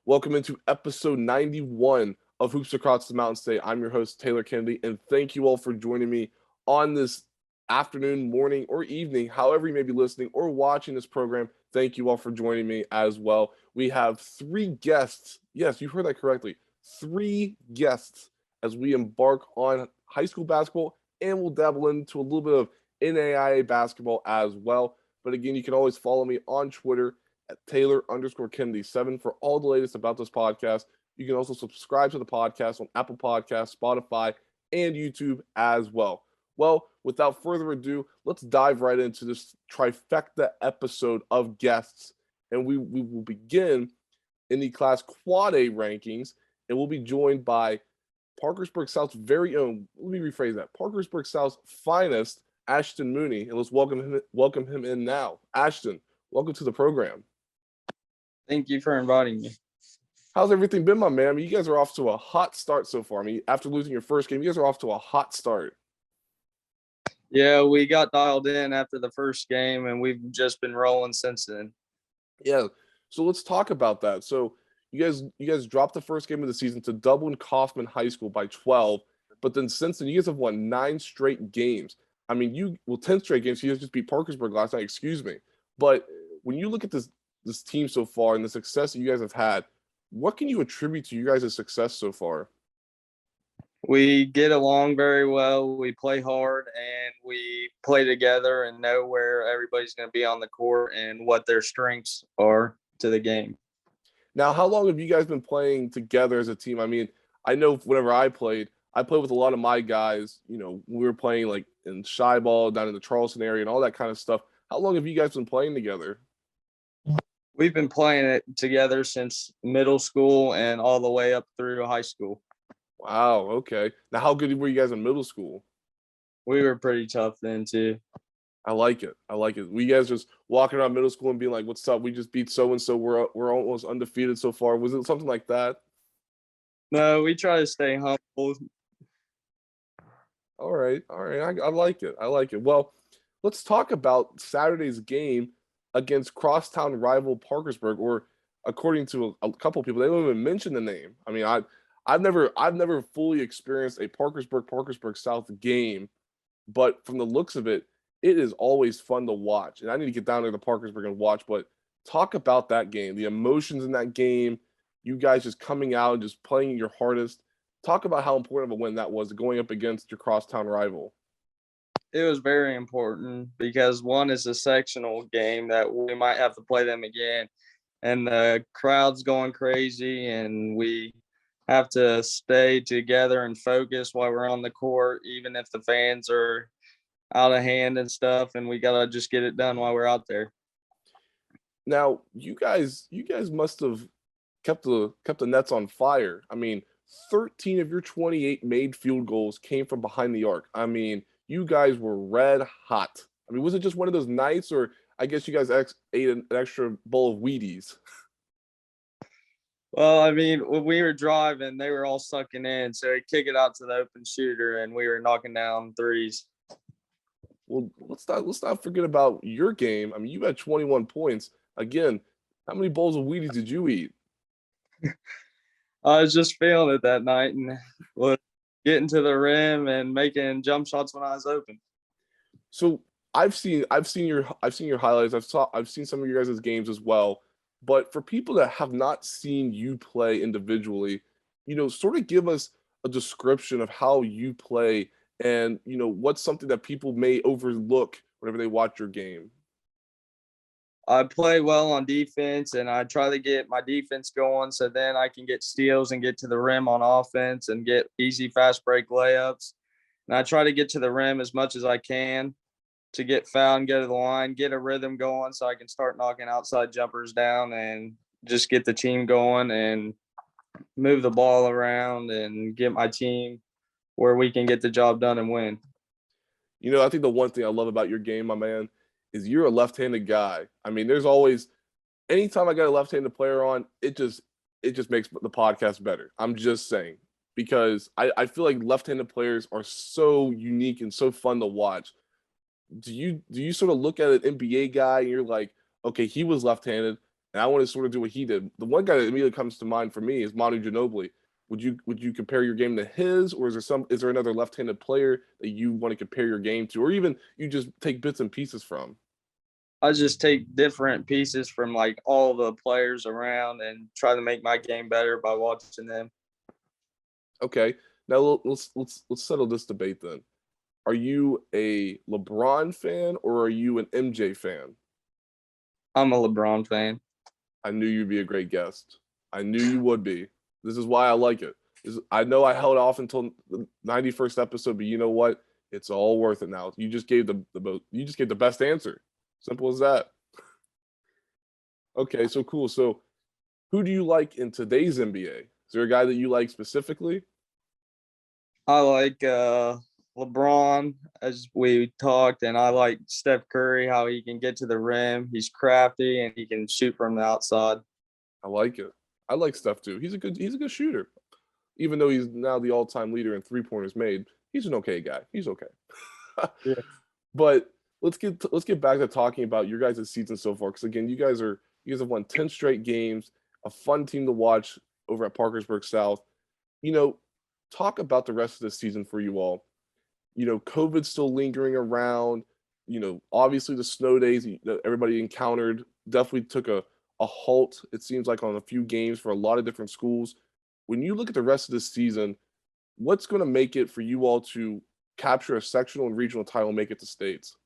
Welcome into episode 91 of Hoops Across the Mountain State. I'm your host, Taylor Kennedy, and thank you all for joining me on this afternoon, morning, or evening, however you may be listening or watching this program. Thank you all for joining me as well. We have three guests. Yes, you heard that correctly. Three guests as we embark on high school basketball, and we'll dabble into a little bit of NAIA basketball as well. But again, you can always follow me on Twitter at Taylor_Kennedy7 for all the latest about this podcast. You can also subscribe to the podcast on Apple Podcasts, Spotify, and YouTube as well. Well, without further ado, let's dive right into this trifecta episode of guests. And we will begin in the Class Quad A rankings, and we'll be joined by Parkersburg South's very own, let me rephrase that, Parkersburg South's finest, Ashton Mooney. And let's welcome him in now. Ashton, welcome to the program. Thank you for inviting me. How's everything been, my man? I mean, you guys are off to a hot start so far. I mean, after losing your first game, you guys are off to a hot start. Yeah, we got dialed in after the first game, and we've just been rolling since then. Yeah, so let's talk about that. So you guys dropped the first game of the season to Dublin Kaufman High School by 12, but then since then, you guys have won 9 straight games. I mean, 10 straight games. You guys just beat Parkersburg last night, excuse me. But when you look at this team so far and the success that you guys have had, what can you attribute to you guys' success so far? We get along very well. We play hard, and we play together and know where everybody's going to be on the court and what their strengths are to the game. Now, how long have you guys been playing together as a team? I mean, I know whenever I played with a lot of my guys. You know, we were playing like in Shiloh, down in the Charleston area and all that kind of stuff. How long have you guys been playing together? We've been playing it together since middle school and all the way up through high school. Wow, okay. Now, how good were you guys in middle school? We were pretty tough then, too. I like it. Were you guys just walking around middle school and being like, what's up? We just beat so-and-so. We're almost undefeated so far. Was it something like that? No, we try to stay humble. All right. I like it. Well, let's talk about Saturday's game against crosstown rival Parkersburg, or according to a couple of people, they don't even mention the name. I mean, I've never fully experienced a Parkersburg South game, but from the looks of it, it is always fun to watch. And I need to get down there to Parkersburg and watch. But talk about that game, the emotions in that game, you guys just coming out and just playing your hardest. Talk about how important of a win that was, going up against your crosstown rival. It was very important because one is a sectional game that we might have to play them again, and the crowd's going crazy, and we have to stay together and focus while we're on the court, even if the fans are out of hand and stuff, and we gotta just get it done while we're out there. Now, you guys must have kept the nets on fire. I mean, 13 of your 28 made field goals came from behind the arc. I mean, you guys were red hot. I mean, was it just one of those nights, or I guess you guys ate an extra bowl of Wheaties? Well, I mean, when we were driving, they were all sucking in, so we kick it out to the open shooter, and we were knocking down threes. Well, let's not forget about your game. I mean, you had 21 points. Again, how many bowls of Wheaties did you eat? I was just feeling it that night and was getting to the rim and making jump shots when I was open. So I've seen your highlights. I've seen some of your guys' games as well. But for people that have not seen you play individually, you know, sort of give us a description of how you play, and you know, what's something that people may overlook whenever they watch your game. I play well on defense, and I try to get my defense going so then I can get steals and get to the rim on offense and get easy fast break layups. And I try to get to the rim as much as I can to get fouled and go to the line, get a rhythm going so I can start knocking outside jumpers down and just get the team going and move the ball around and get my team where we can get the job done and win. You know, I think the one thing I love about your game, my man, is you're a left-handed guy. I mean, there's always, anytime I got a left-handed player on, it just makes the podcast better. I'm just saying, because I feel like left-handed players are so unique and so fun to watch. Do you sort of look at an NBA guy and you're like, okay, he was left-handed, and I want to sort of do what he did. The one guy that immediately comes to mind for me is Manu Ginobili. Would you compare your game to his, or is there another left-handed player that you want to compare your game to, or even you just take bits and pieces from? I just take different pieces from like all the players around and try to make my game better by watching them. Okay, now let's settle this debate then. Are you a LeBron fan or are you an MJ fan? I'm a LeBron fan. I knew you'd be a great guest. I knew you would be. This is why I like it. I know I held off until the 91st episode, but you know what? It's all worth it now. You just gave the best answer. Simple as that. Okay, so cool. So who do you like in today's NBA? Is there a guy that you like specifically? I like LeBron, as we talked, and I like Steph Curry, how he can get to the rim. He's crafty and he can shoot from the outside. I like it. I like Steph too. He's a good shooter. Even though he's now the all-time leader in three-pointers made, he's an okay guy. He's okay. Yeah. But let's get back to talking about your guys' season so far. Because again, you guys have won 10 straight games, a fun team to watch over at Parkersburg South. Talk about the rest of the season for you all. COVID's still lingering around. Obviously the snow days that everybody encountered definitely took a halt, it seems like, on a few games for a lot of different schools. When you look at the rest of this season, what's going to make it for you all to capture a sectional and regional title and make it to states?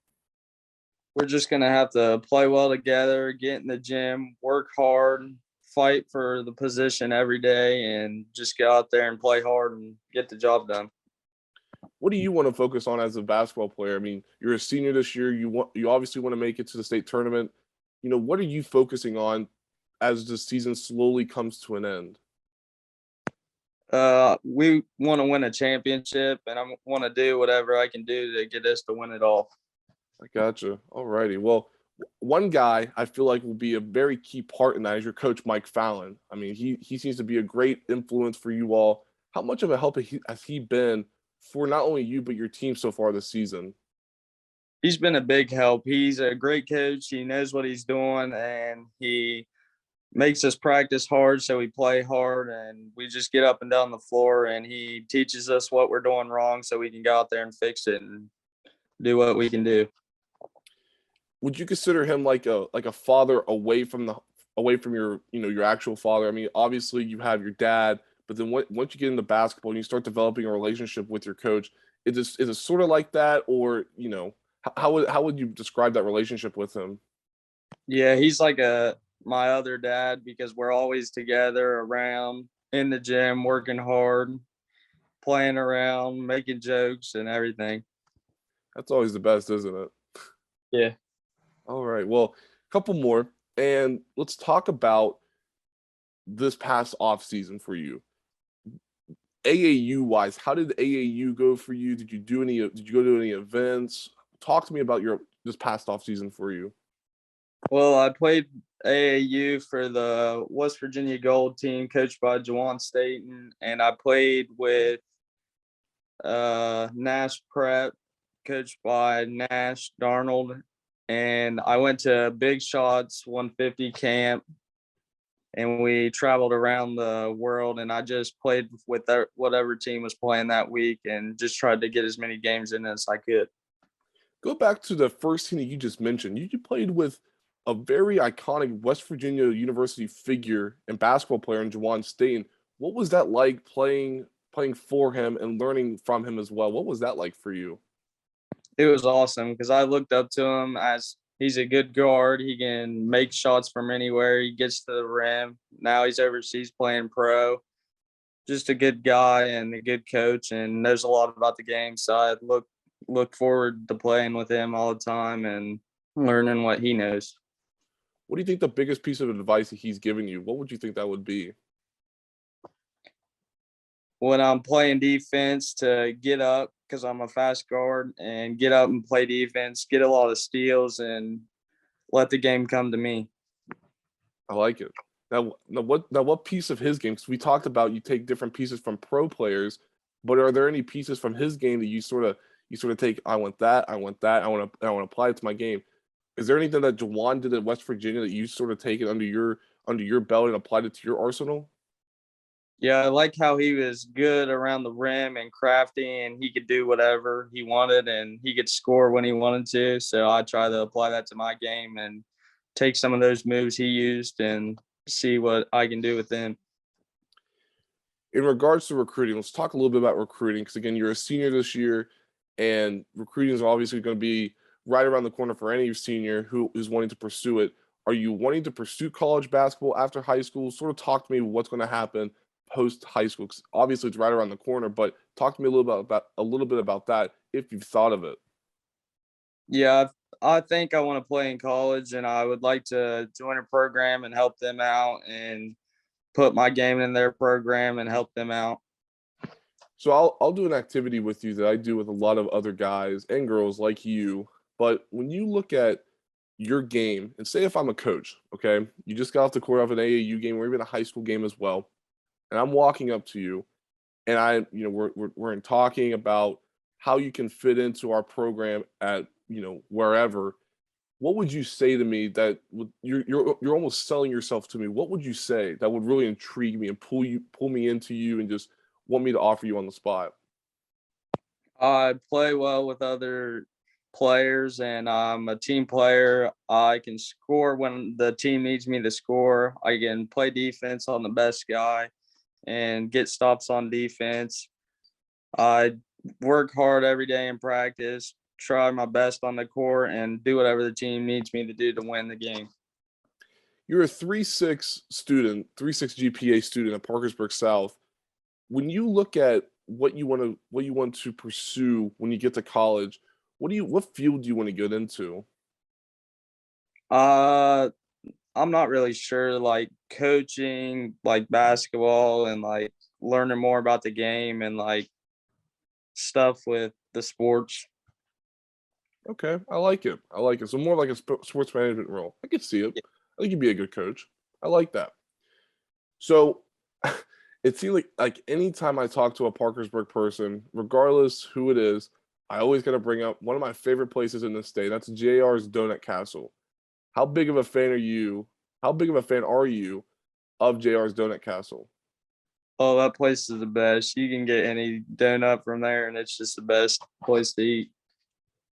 We're just going to have to play well together, get in the gym, work hard, fight for the position every day, and just get out there and play hard and get the job done. What do you want to focus on as a basketball player? I mean, you're a senior this year. You obviously want to make it to the state tournament. What are you focusing on as the season slowly comes to an end? We want to win a championship, and I want to do whatever I can do to get us to win it all. I gotcha. All righty. Well, one guy I feel like will be a very key part in that is your coach, Mike Fallon. I mean, he seems to be a great influence for you all. How much of a help has he been for not only you, but your team so far this season? He's been a big help. He's a great coach. He knows what he's doing, and he makes us practice hard, so we play hard, and we just get up and down the floor, and he teaches us what we're doing wrong so we can go out there and fix it and do what we can do. Would you consider him like a father away from your your actual father? I mean, obviously you have your dad, but then once you get into basketball and you start developing a relationship with your coach, is it sort of like that, or how would you describe that relationship with him? Yeah, he's like my other dad, because we're always together around in the gym, working hard, playing around, making jokes and everything. That's always the best, isn't it? Yeah. All right. Well, a couple more, and let's talk about this past off season for you. AAU wise, how did AAU go for you? Did you go to any events? Talk to me about this past off season for you. Well, I played AAU for the West Virginia Gold team, coached by Jawan Staten, and I played with Nash Prep, coached by Nash Darnold, and I went to Big Shots 150 camp, and we traveled around the world, and I just played with whatever team was playing that week and just tried to get as many games in as I could. Go back to the first team that you just mentioned. You played with a very iconic West Virginia University figure and basketball player in Jawan Staten. What was that like playing for him and learning from him as well? What was that like for you? It was awesome because I looked up to him as he's a good guard. He can make shots from anywhere. He gets to the rim. Now he's overseas playing pro. Just a good guy and a good coach, and knows a lot about the game. So I look forward to playing with him all the time and learning what he knows. What do you think the biggest piece of advice that he's given you? What would you think that would be? When I'm playing defense, to get up, because I'm a fast guard, and get up and play defense, get a lot of steals, and let the game come to me. I like it. Now what piece of his game? Because we talked about you take different pieces from pro players, but are there any pieces from his game that you sort of take? I want that. I want to apply it to my game. Is there anything that Jawan did at West Virginia that you sort of taken under your belt and applied it to your arsenal? Yeah, I like how he was good around the rim and crafty, and he could do whatever he wanted, and he could score when he wanted to. So I try to apply that to my game and take some of those moves he used and see what I can do with them. In regards to recruiting, let's talk a little bit about recruiting because again, you're a senior this year, and recruiting is obviously going to be right around the corner for any senior who is wanting to pursue it. Are you wanting to pursue college basketball after high school? Sort of talk to me what's going to happen post high school. 'Cause obviously, it's right around the corner, but talk to me a little bit about that if you've thought of it. Yeah, I think I want to play in college, and I would like to join a program and help them out and put my game in their program and help them out. So I'll do an activity with you that I do with a lot of other guys and girls like you. But when you look at your game, and say if I'm a coach, okay, you just got off the court of an AAU game or even a high school game as well, and I'm walking up to you, and we're in talking about how you can fit into our program at wherever. What would you say to me that you're almost selling yourself to me? What would you say that would really intrigue me and pull me into you and just want me to offer you on the spot? I play well with other players, and I'm a team player. I can score when the team needs me to score. I can play defense on the best guy and get stops on defense. I work hard every day in practice, try my best on the court, and do whatever the team needs me to do to win the game. You're a 3.6 student, 3.6 GPA student at Parkersburg South. When you look at what you want to pursue when you get to college, what field do you want to get into? Uh, I'm not really sure, like coaching, like basketball, and like learning more about the game and like stuff with the sports. Okay, I like it. I like it. So more like a sports management role. I could see it. I think you'd be a good coach. I like that. So it seems like anytime I talk to a Parkersburg person, regardless who it is, I always got to bring up one of my favorite places in the state. That's JR's Donut Castle. How big of a fan are you? How big of a fan are you of JR's Donut Castle? Oh, that place is the best. You can get any donut from there, and it's just the best place to eat.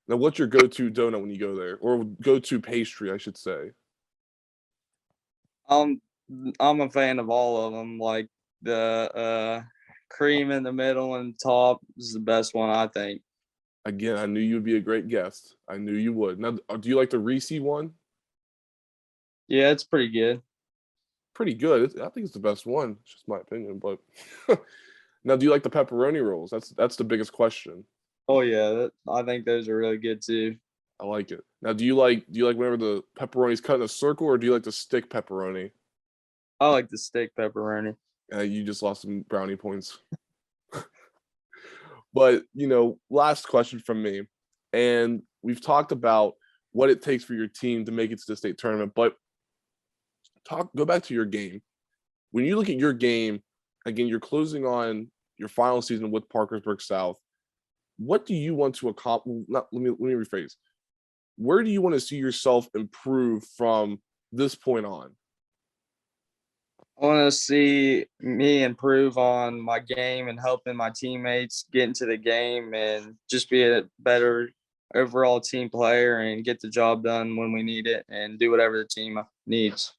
Now, what's your go-to donut when you go there, or go-to pastry, I should say? Um, I'm a fan of all of them. Like the cream in the middle and top is the best one, I think. Again, I knew you'd be a great guest. I knew you would. Now, do you like the Reese one? Yeah, it's pretty good. Pretty good. I think it's the best one. It's just my opinion. But now, do you like the pepperoni rolls? That's the biggest question. Oh yeah, I think those are really good too. I like it. Now, do you like whenever the pepperoni's cut in a circle, or do you like the stick pepperoni? I like the steak pepperoni. You just lost some brownie points. But last question from me, and we've talked about what it takes for your team to make it to the state tournament. But go back to your game. When you look at your game, again, you're closing on your final season with Parkersburg South. What do you want to accomplish? Let me rephrase. Where do you want to see yourself improve from this point on? I want to see me improve on my game and helping my teammates get into the game and just be a better overall team player and get the job done when we need it and do whatever the team needs.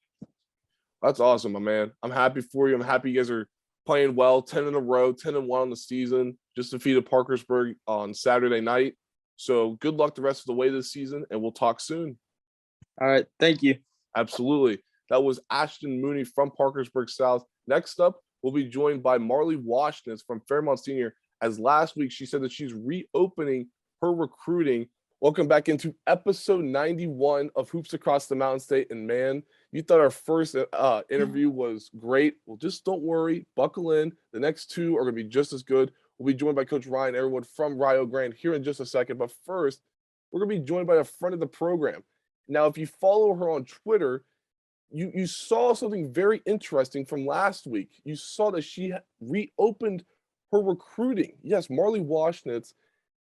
That's awesome, my man. I'm happy for you. I'm happy you guys are playing well, 10 in a row, 10-1 on the season. Just defeated Parkersburg on Saturday night. So good luck the rest of the way this season, and we'll talk soon. All right. Thank you. Absolutely. That was Ashton Mooney from Parkersburg South. Next up, we'll be joined by Marley Washenitz from Fairmont Senior. As last week, she said that she's reopening her recruiting. Welcome back into episode 91 of Hoops Across the Mountain State. And man, you thought our first interview was great. Well, just don't worry. Buckle in. The next two are going to be just as good. We'll be joined by Coach Ryan Arrowood from Rio Grande here in just a second. But first, we're going to be joined by a friend of the program. Now, if you follow her on Twitter, you saw something very interesting from last week. You saw that she reopened her recruiting. Yes, Marley Washenitz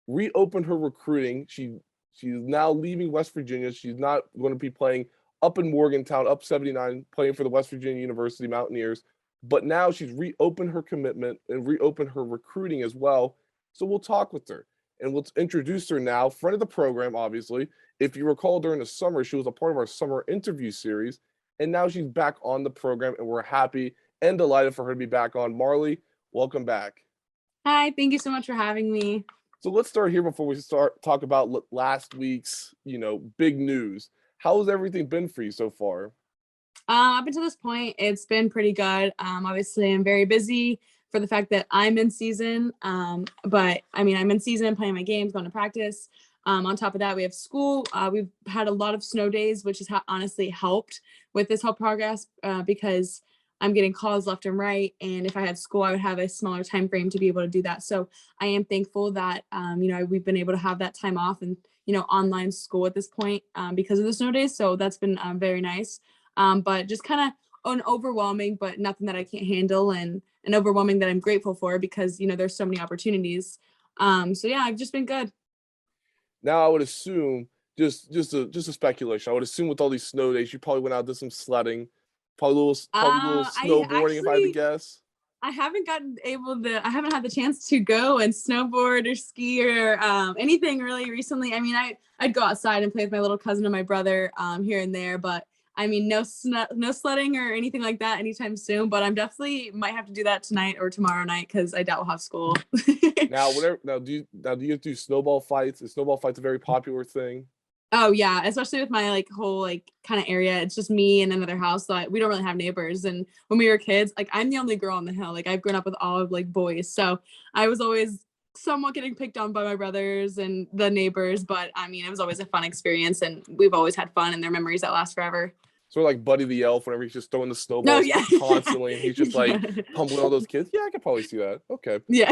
reopened her recruiting. She She's now leaving West Virginia. She's not going to be playing up in Morgantown, up 79, playing for the West Virginia University Mountaineers. But now she's reopened her commitment and reopened her recruiting as well. So we'll talk with her and we'll introduce her now, friend of the program, obviously. If you recall, during the summer, she was a part of our summer interview series, and now she's back on the program, and we're happy and delighted for her to be back on. Marley, welcome back. Hi, thank you so much for having me. So let's start here before we start talk about last week's, big news. How has everything been for you so far? Up until this point, it's been pretty good. Obviously, I'm very busy for the fact that I'm in season. But I mean, I'm in season, playing my games, going to practice. On top of that, we have school. We've had a lot of snow days, which has honestly helped with this whole progress because I'm getting calls left and right. And if I had school, I would have a smaller time frame to be able to do that. So I am thankful that, we've been able to have that time off and, online school at this point because of the snow days. So that's been very nice. But just kind of an overwhelming, but nothing that I can't handle, and an overwhelming that I'm grateful for because, there's so many opportunities. So yeah, I've just been good. Now I would assume, just a speculation, I would assume with all these snow days, you probably went out, did some sledding, probably a little snowboarding, if I had to guess. I haven't had the chance to go and snowboard or ski or anything really recently. I mean, I'd go outside and play with my little cousin and my brother here and there, but I mean, no sledding or anything like that anytime soon, but I'm definitely might have to do that tonight or tomorrow night because I doubt we'll have school. Do you do snowball fights? Is snowball fights a very popular thing? Oh yeah, especially with my whole kind of area. It's just me and another house, so we don't really have neighbors. And when we were kids, I'm the only girl on the hill. I've grown up with all of boys, so I was always somewhat getting picked on by my brothers and the neighbors. But I mean, it was always a fun experience, and we've always had fun, and they're memories that last forever. Sort of like Buddy the Elf, whenever he's just throwing the snowballs constantly, and he's just humbling all those kids. Yeah, I could probably see that. Okay. Yeah.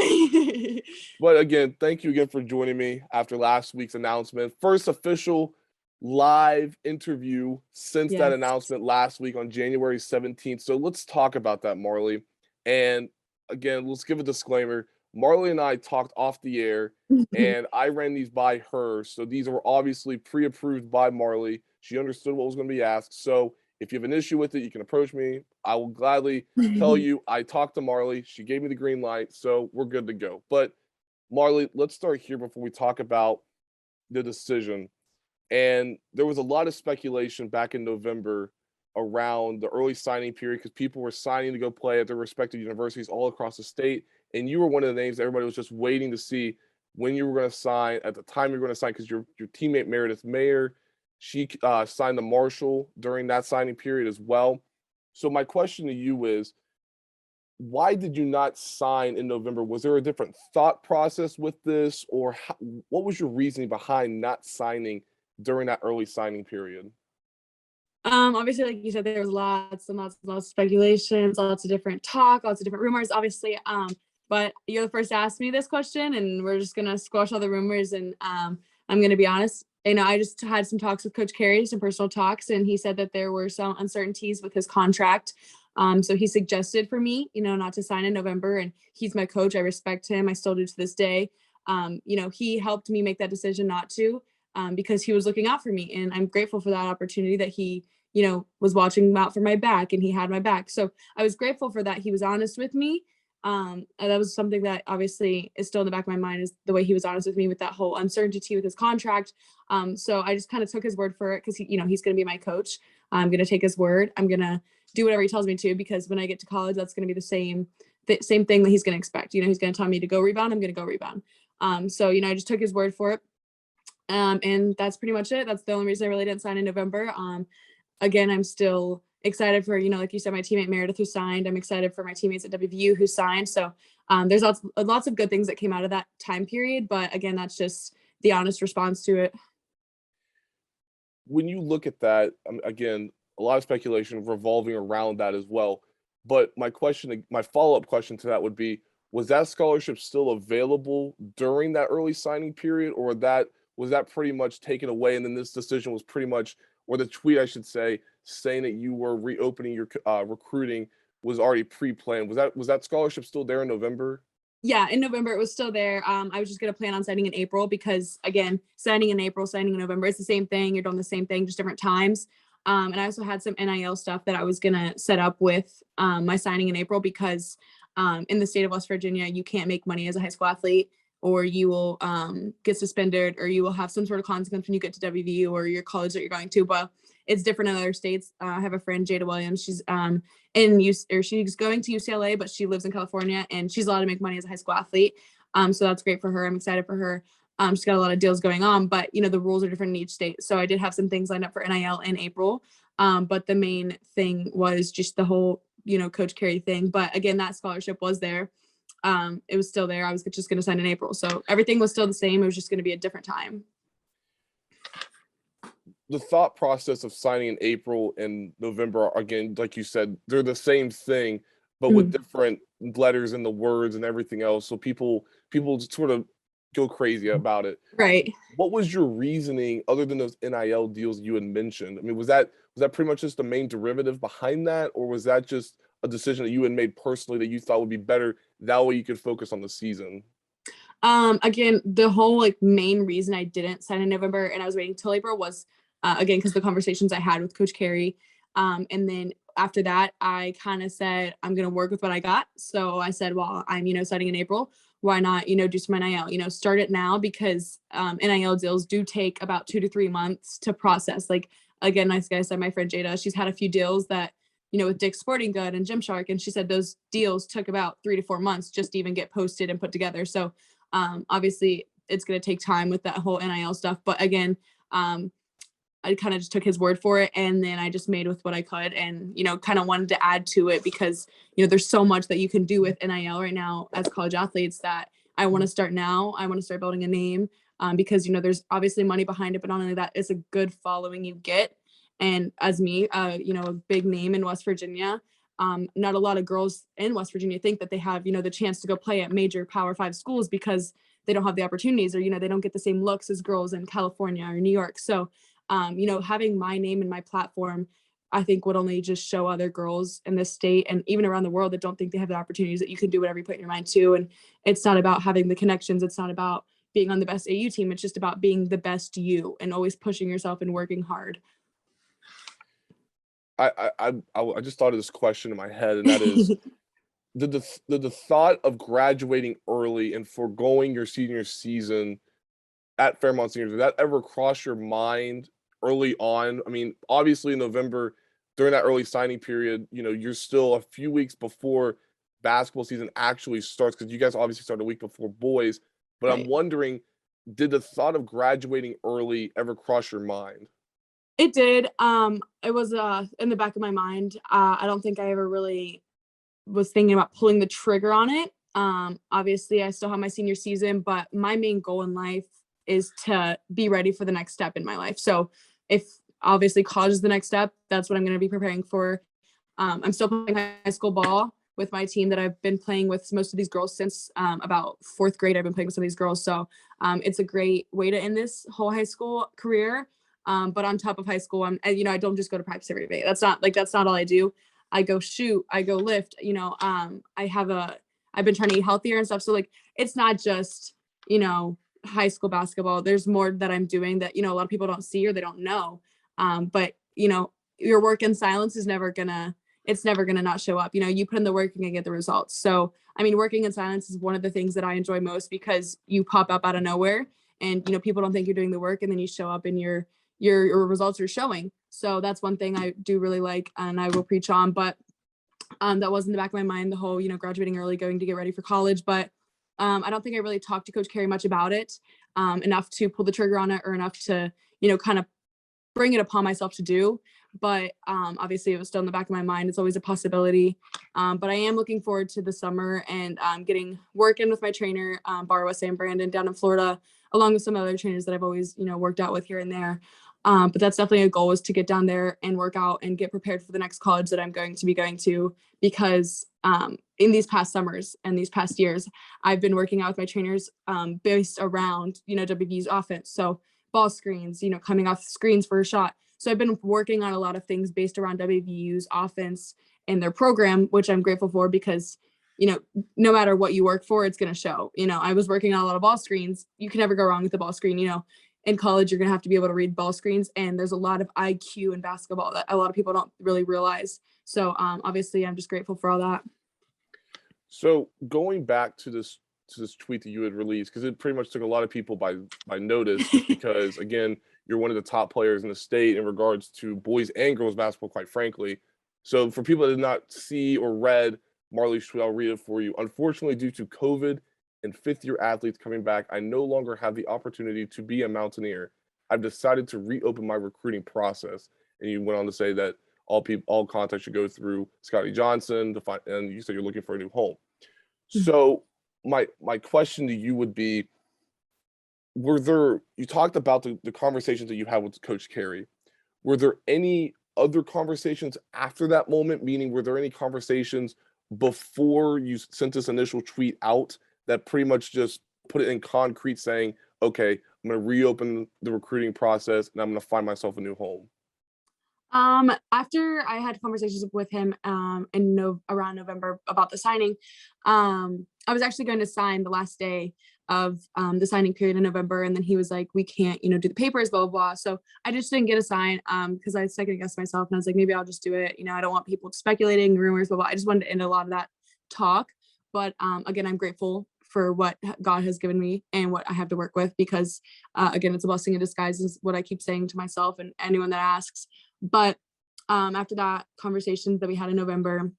But again, thank you again for joining me after last week's announcement. First official live interview since that announcement last week on January 17th. So let's talk about that, Marley. And again, let's give a disclaimer. Marley and I talked off the air, and I ran these by her. So these were obviously pre-approved by Marley. She understood what was going to be asked. So if you have an issue with it, you can approach me. I will gladly tell you I talked to Marley. She gave me the green light, so we're good to go. But Marley, let's start here before we talk about the decision. And there was a lot of speculation back in November around the early signing period because people were signing to go play at their respective universities all across the state. And you were one of the names everybody was just waiting to see when you were going to sign, at the time you were going to sign, because your teammate Meredith Mayer, she signed the Marshall during that signing period as well. So my question to you is, why did you not sign in November? Was there a different thought process with this, or what was your reasoning behind not signing during that early signing period? Obviously, like you said, there was lots and lots of speculations, lots of different talk, lots of different rumors, obviously. But you're the first to ask me this question, and we're just gonna squash all the rumors. And I'm gonna be honest. I just had some talks with Coach Carey, some personal talks, and he said that there were some uncertainties with his contract. So he suggested for me, not to sign in November. And he's my coach. I respect him. I still do to this day. He helped me make that decision not to, because he was looking out for me. And I'm grateful for that opportunity that he, was watching out for my back, and he had my back. So I was grateful for that. He was honest with me. And that was something that obviously is still in the back of my mind, is the way he was honest with me with that whole uncertainty with his contract. So I just kind of took his word for it because he's going to be my coach. I'm going to take his word. I'm going to do whatever he tells me to, because when I get to college, that's going to be the same thing that he's going to expect. He's going to tell me to go rebound. I'm going to go rebound. So, I just took his word for it. And that's pretty much it. That's the only reason I really didn't sign in November. Again, I'm still excited for, like you said, my teammate Meredith who signed. I'm excited for my teammates at WVU who signed. So there's lots of good things that came out of that time period. But again, that's just the honest response to it. When you look at that, again, a lot of speculation revolving around that as well. But my follow-up question to that would be, was that scholarship still available during that early signing period, or was that pretty much taken away, and then this decision was pretty much, or the tweet, I should say, saying that you were reopening your recruiting was already pre-planned? Was that scholarship still there in November? Yeah, in November it was still there. I was just gonna plan on signing in April because again, signing in April, signing in November, it's the same thing. You're doing the same thing, just different times. And I also had some NIL stuff that I was gonna set up with my signing in April because in the state of West Virginia, you can't make money as a high school athlete, or you will get suspended, or you will have some sort of consequence when you get to WVU or your college that you're going to. But it's different in other states. I have a friend, Jada Williams. She's she's going to UCLA, but she lives in California, and she's allowed to make money as a high school athlete. So that's great for her. I'm excited for her. She's got a lot of deals going on, but the rules are different in each state. So I did have some things lined up for NIL in April. But the main thing was just the whole, Coach Carey thing. But again, that scholarship was there. It was still there. I was just going to sign in April. So everything was still the same. It was just going to be a different time. The thought process of signing in April and November, again, like you said, they're the same thing, but with different letters and the words and everything else. So people sort of go crazy about it. Right. What was your reasoning other than those NIL deals you had mentioned? I mean, was that pretty much just the main derivative behind that, or was that just a decision that you had made personally that you thought would be better? That way you could focus on the season. Again, the whole main reason I didn't sign in November and I was waiting till April was again, because the conversations I had with Coach Carey. And then after that, I kind of said, I'm going to work with what I got. So I said, well, I'm, signing in April. Why not, do some NIL, start it now, because NIL deals do take about 2 to 3 months to process. Like, again, like I said, my friend Jada, she's had a few deals that, with Dick's Sporting Good and Gymshark. And she said those deals took about 3 to 4 months just to even get posted and put together. So obviously it's going to take time with that whole NIL stuff. But again, I kind of just took his word for it, and then I just made with what I could, and kind of wanted to add to it because there's so much that you can do with NIL right now as college athletes that I want to start now. I want to start building a name because there's obviously money behind it, but not only that, it's a good following you get. And as me, a big name in West Virginia. Not a lot of girls in West Virginia think that they have the chance to go play at major Power 5 schools because they don't have the opportunities, or they don't get the same looks as girls in California or New York. So having my name and my platform, I think would only just show other girls in this state and even around the world that don't think they have the opportunities that you can do whatever you put in your mind to. And it's not about having the connections. It's not about being on the best AU team. It's just about being the best you and always pushing yourself and working hard. I just thought of this question in my head, and that is, did the thought of graduating early and foregoing your senior season at Fairmont Senior, did that ever cross your mind early on? I mean, obviously in November, during that early signing period, you're still a few weeks before basketball season actually starts, because you guys obviously start a week before boys. But right. I'm wondering, did the thought of graduating early ever cross your mind? It did. It was in the back of my mind. I don't think I ever really was thinking about pulling the trigger on it. Obviously, I still have my senior season, but my main goal in life is to be ready for the next step in my life. So if obviously college is the next step, that's what I'm going to be preparing for. I'm still playing high school ball with my team that I've been playing with most of these girls since about 4th grade. I've been playing with some of these girls. So it's a great way to end this whole high school career. But on top of high school, I don't just go to practice every day. That's not all I do. I go shoot, I go lift, I've been trying to eat healthier and stuff. So it's not just, high school basketball. There's more that I'm doing that, a lot of people don't see or they don't know. But your work in silence is never gonna not show up. You put in the work, you're gonna get the results. So, working in silence is one of the things that I enjoy most because you pop up out of nowhere and, people don't think you're doing the work, and then you show up and your results are showing. So that's one thing I do really like and I will preach on. But that was in the back of my mind, the whole, graduating early, going to get ready for college. But I don't think I really talked to Coach Carey much about it, enough to pull the trigger on it or enough to, kind of bring it upon myself to do. But obviously it was still in the back of my mind. It's always a possibility. But I am looking forward to the summer and getting working with my trainer, Bar West Sam Brandon down in Florida, along with some other trainers that I've always, worked out with here and there. But that's definitely a goal, is to get down there and work out and get prepared for the next college that I'm going to be going to, because in these past summers and these past years, I've been working out with my trainers based around, WVU's offense. So ball screens, coming off screens for a shot. So I've been working on a lot of things based around WVU's offense and their program, which I'm grateful for, because no matter what you work for, it's going to show. I was working on a lot of ball screens. You can never go wrong with the ball screen. In college, you're going to have to be able to read ball screens, and there's a lot of IQ in basketball that a lot of people don't really realize. So obviously I'm just grateful for all that. So going back to this tweet that you had released, because it pretty much took a lot of people by notice, just because again, you're one of the top players in the state in regards to boys and girls basketball, quite frankly. So for people that did not see or read Marley, I'll read it for you. Unfortunately, due to COVID and fifth-year athletes coming back, I no longer have the opportunity to be a Mountaineer. I've decided to reopen my recruiting process. And you went on to say that all contact should go through Scotty Johnson and you said you're looking for a new home. So my question to you would be, you talked about the conversations that you had with Coach Carey. Were there any other conversations after that moment? Meaning, were there any conversations before you sent this initial tweet out that pretty much just put it in concrete saying, okay, I'm going to reopen the recruiting process and I'm going to find myself a new home? After I had conversations with him around November about the signing, I was actually going to sign the last day of the signing period in November, and then he was like, we can't do the papers, blah blah blah. So I just didn't get a sign because I second guessed myself, and I was like, maybe I'll just do it. I don't want people speculating, rumors, blah blah. I just wanted to end a lot of that talk. But again, I'm grateful for what God has given me and what I have to work with, because again, it's a blessing in disguise is what I keep saying to myself and anyone that asks. But after that conversation that we had in November,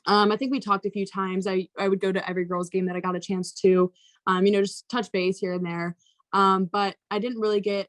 I think we talked a few times. I would go to every girls game that I got a chance to, just touch base here and there. But I didn't really get,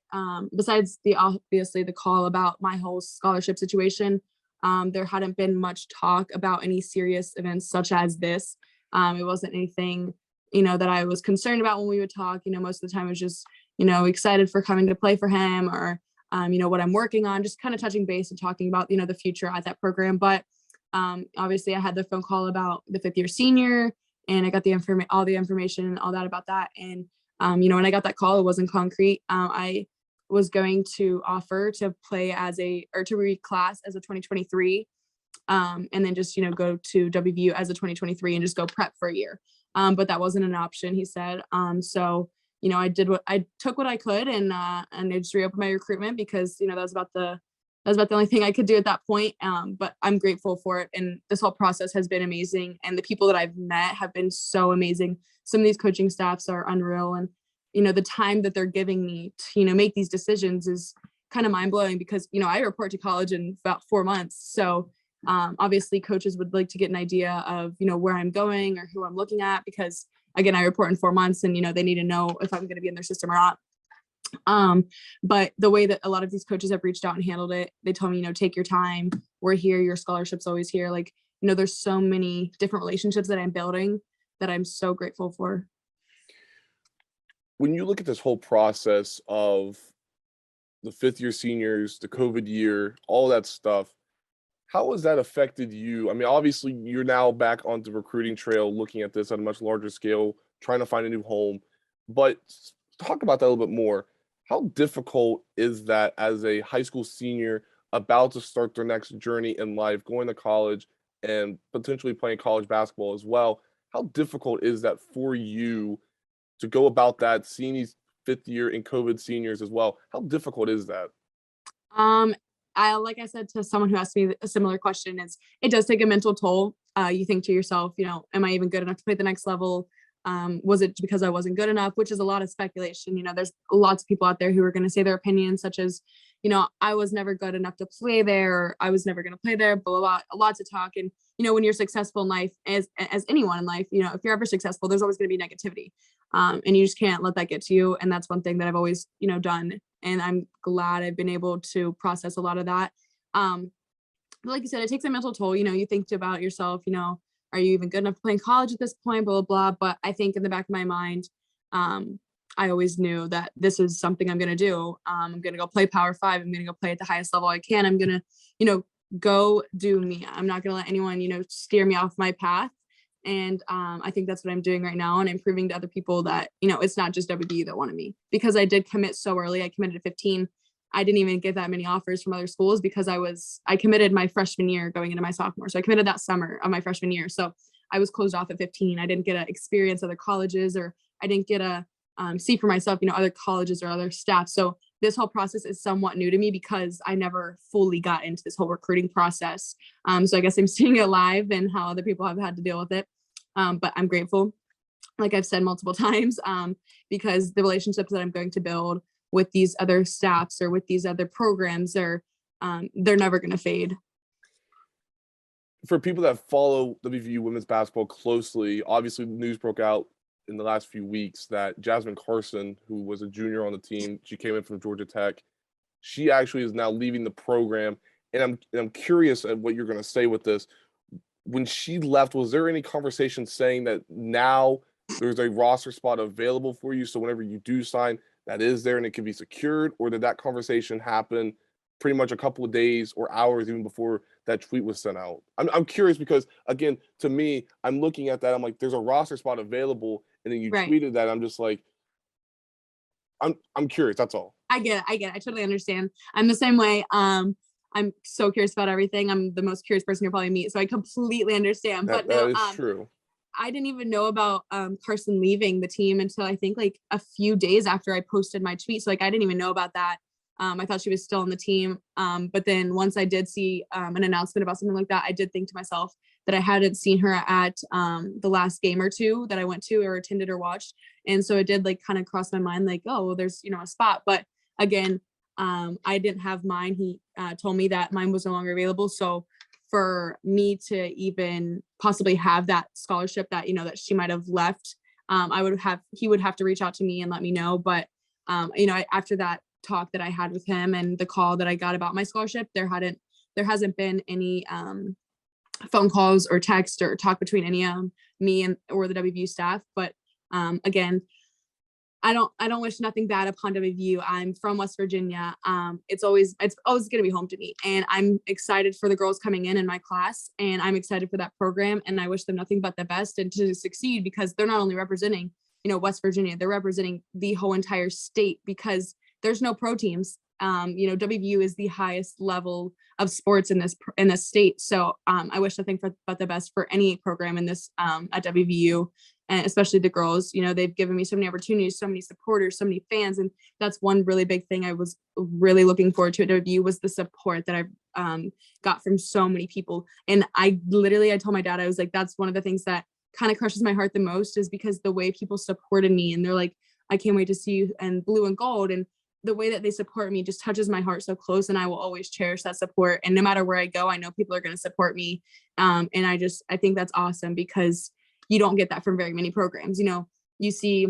besides obviously the call about my whole scholarship situation, there hadn't been much talk about any serious events such as this. It wasn't anything, that I was concerned about when we would talk. Most of the time it was just, excited for coming to play for him, or what I'm working on, just kind of touching base and talking about, the future at that program. But obviously I had the phone call about the fifth-year senior, and I got all the information and all that about that. And, when I got that call, it wasn't concrete. I was going to offer to play to reclass as a 2023, and then just, go to WVU as a 2023 and just go prep for a year. But that wasn't an option, he said. So I took what I could, and I just reopened my recruitment because, that was about the only thing I could do at that point. But I'm grateful for it. And this whole process has been amazing. And the people that I've met have been so amazing. Some of these coaching staffs are unreal. And, the time that they're giving me to, make these decisions is kind of mind blowing, because, I report to college in about 4 months. So obviously coaches would like to get an idea of, where I'm going or who I'm looking at, because again, I report in 4 months, and, they need to know if I'm going to be in their system or not. But the way that a lot of these coaches have reached out and handled it, they told me, take your time. We're here. Your scholarship's always here. Like, there's so many different relationships that I'm building that I'm so grateful for. When you look at this whole process of the fifth-year seniors, the COVID year, all that stuff, how has that affected you? I mean, obviously, you're now back on the recruiting trail, looking at this at a much larger scale, trying to find a new home. But talk about that a little bit more. How difficult is that as a high school senior about to start their next journey in life, going to college and potentially playing college basketball as well? How difficult is that for you to go about that, seeing these fifth-year and COVID seniors as well? How difficult is that? Like I said to someone who asked me a similar question, it does take a mental toll. You think to yourself, am I even good enough to play at the next level? Was it because I wasn't good enough? Which is a lot of speculation. There's lots of people out there who are going to say their opinions, such as, I was never good enough to play there, or I was never going to play there, blah, blah, blah, lots of talk. And, when you're successful in life, as anyone in life, if you're ever successful, there's always going to be negativity. And you just can't let that get to you. And that's one thing that I've always, done. And I'm glad I've been able to process a lot of that. But like you said, it takes a mental toll. You think about yourself, are you even good enough to play in college at this point, blah, blah, blah. But I think in the back of my mind, I always knew that this is something I'm going to do. I'm going to go play Power 5. I'm going to go play at the highest level I can. I'm going to, go do me. I'm not going to let anyone, steer me off my path. And I think that's what I'm doing right now. And I'm proving to other people that, it's not just WVU that wanted me, because I did commit so early. I committed at 15. I didn't even get that many offers from other schools because I committed my freshman year going into my sophomore. So I committed that summer of my freshman year. So I was closed off at 15. I didn't get to experience other colleges, or I didn't get to see for myself, other colleges or other staff. So this whole process is somewhat new to me because I never fully got into this whole recruiting process. So I guess I'm seeing it live and how other people have had to deal with it. But I'm grateful, like I've said multiple times, because the relationships that I'm going to build with these other staffs or with these other programs they're never going to fade. For people that follow WVU women's basketball closely, obviously news broke out in the last few weeks that Jasmine Carson, who was a junior on the team, she came in from Georgia Tech. She actually is now leaving the program. And I'm curious at what you're going to say with this. When she left, was there any conversation saying that now there's a roster spot available for you, so whenever you do sign, that is there and it can be secured? Or did that conversation happen pretty much a couple of days or hours even before that tweet was sent out? I'm curious because, again, to me, I'm looking at that. I'm like, there's a roster spot available. And then you tweeted that. I'm just like, I'm curious. That's all. I get it. I totally understand. I'm the same way. I'm so curious about everything. I'm the most curious person you'll probably meet. So I completely understand. But that is true. I didn't even know about Carson leaving the team until I think like a few days after I posted my tweet. So like I didn't even know about that. I thought she was still on the team. But then once I did see an announcement about something like that, I did think to myself that I hadn't seen her at the last game or two that I went to or attended or watched. And so it did like kind of cross my mind like, oh, well, there's, a spot. But again, I didn't have mine. He told me that mine was no longer available. So for me to even possibly have that scholarship that, that she might have left, he would have to reach out to me and let me know. But, after that talk that I had with him and the call that I got about my scholarship, there hasn't been any phone calls or text or talk between any me and or the WVU staff. But again, I don't wish nothing bad upon WVU. I'm from West Virginia. It's always going to be home to me, and I'm excited for the girls coming in my class, and I'm excited for that program, and I wish them nothing but the best and to succeed, because they're not only representing, West Virginia, they're representing the whole entire state, because there's no pro teams. WVU is the highest level of sports in this state. So I wish nothing but the best for any program in this at WVU, and especially the girls. They've given me so many opportunities, so many supporters, so many fans, and that's one really big thing I was really looking forward to at WVU was the support that I got from so many people. And I told my dad, I was like, that's one of the things that kind of crushes my heart the most, is because the way people supported me, and they're like, I can't wait to see you in blue and gold, and the way that they support me just touches my heart so close, and I will always cherish that support. And no matter where I go, I know people are going to support me. And I think that's awesome, because you don't get that from very many programs. You see,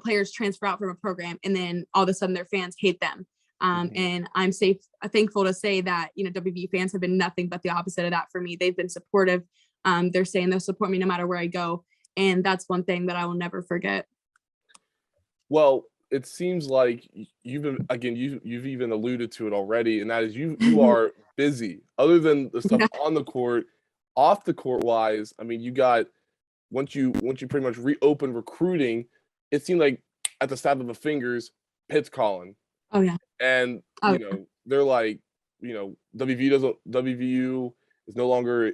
players transfer out from a program, and then all of a sudden their fans hate them. And I'm thankful to say that, WVU fans have been nothing but the opposite of that for me. They've been supportive. They're saying they'll support me no matter where I go. And that's one thing that I will never forget. Well, it seems like you've even alluded to it already, and that is you are busy. Other than the stuff on the court, off the court wise, I mean, you got once you pretty much reopen recruiting, it seemed like at the snap of the fingers, Pitt's calling. Oh yeah. And they're like, WVU is no longer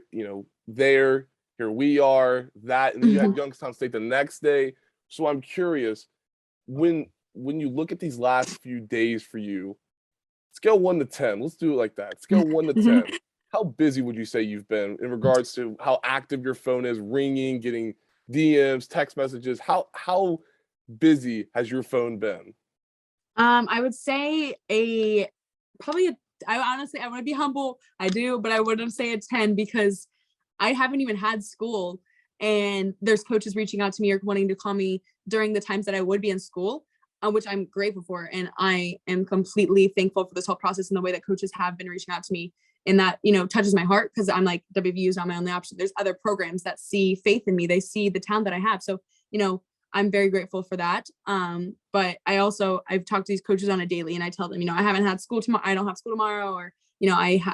there. Here we are. That, and then you had Youngstown State the next day. So I'm curious, when you look at these last few days for you, scale 1 to 10, let's do it like that. Scale 1 to 10. How busy would you say you've been in regards to how active your phone is, ringing, getting DMs, text messages? How busy has your phone been? I would say I want to be humble. I do, but I wouldn't say a 10, because I haven't even had school, and there's coaches reaching out to me or wanting to call me during the times that I would be in school, which I'm grateful for. And I am completely thankful for this whole process and the way that coaches have been reaching out to me. And that, touches my heart, because I'm like, WVU is not my only option. There's other programs that see faith in me. They see the talent that I have. So, I'm very grateful for that. But I've talked to these coaches on a daily, and I tell them, I haven't had school tomorrow. I don't have school tomorrow, or,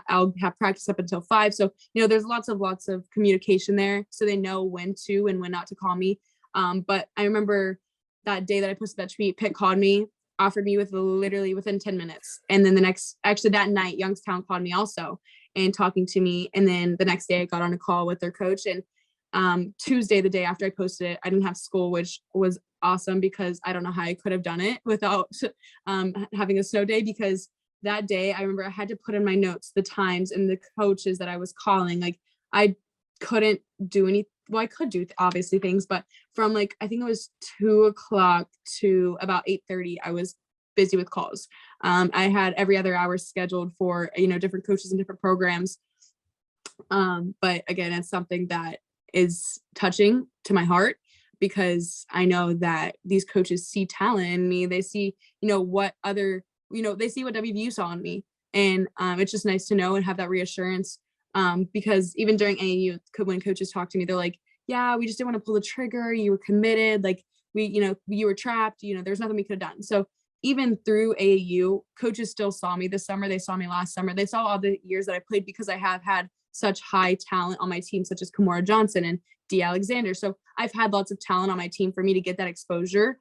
I'll have practice up until 5. So, there's lots of communication there, so they know when to and when not to call me. But I remember that day that I posted that tweet, Pitt called me, offered me literally within 10 minutes. And then that night, Youngstown called me also and talking to me. And then the next day I got on a call with their coach, and Tuesday, the day after I posted it, I didn't have school, which was awesome because I don't know how I could have done it without having a snow day, because that day I remember I had to put in my notes the times and the coaches that I was calling. Like I couldn't do any, well, I could do obviously things, but from like, I think it was 2:00 to about 8:30, I was busy with calls. I had every other hour scheduled for, different coaches and different programs. But again, it's something that is touching to my heart, because I know that these coaches see talent in me. They see, what other, they see what WVU saw in me. And it's just nice to know and have that reassurance. Because even during AAU, when coaches talk to me, they're like, yeah, we just didn't want to pull the trigger. You were committed. Like you were trapped, there's nothing we could have done. So even through AAU, coaches still saw me this summer. They saw me last summer. They saw all the years that I played, because I have had such high talent on my team, such as Kamora Johnson and D. Alexander. So I've had lots of talent on my team for me to get that exposure.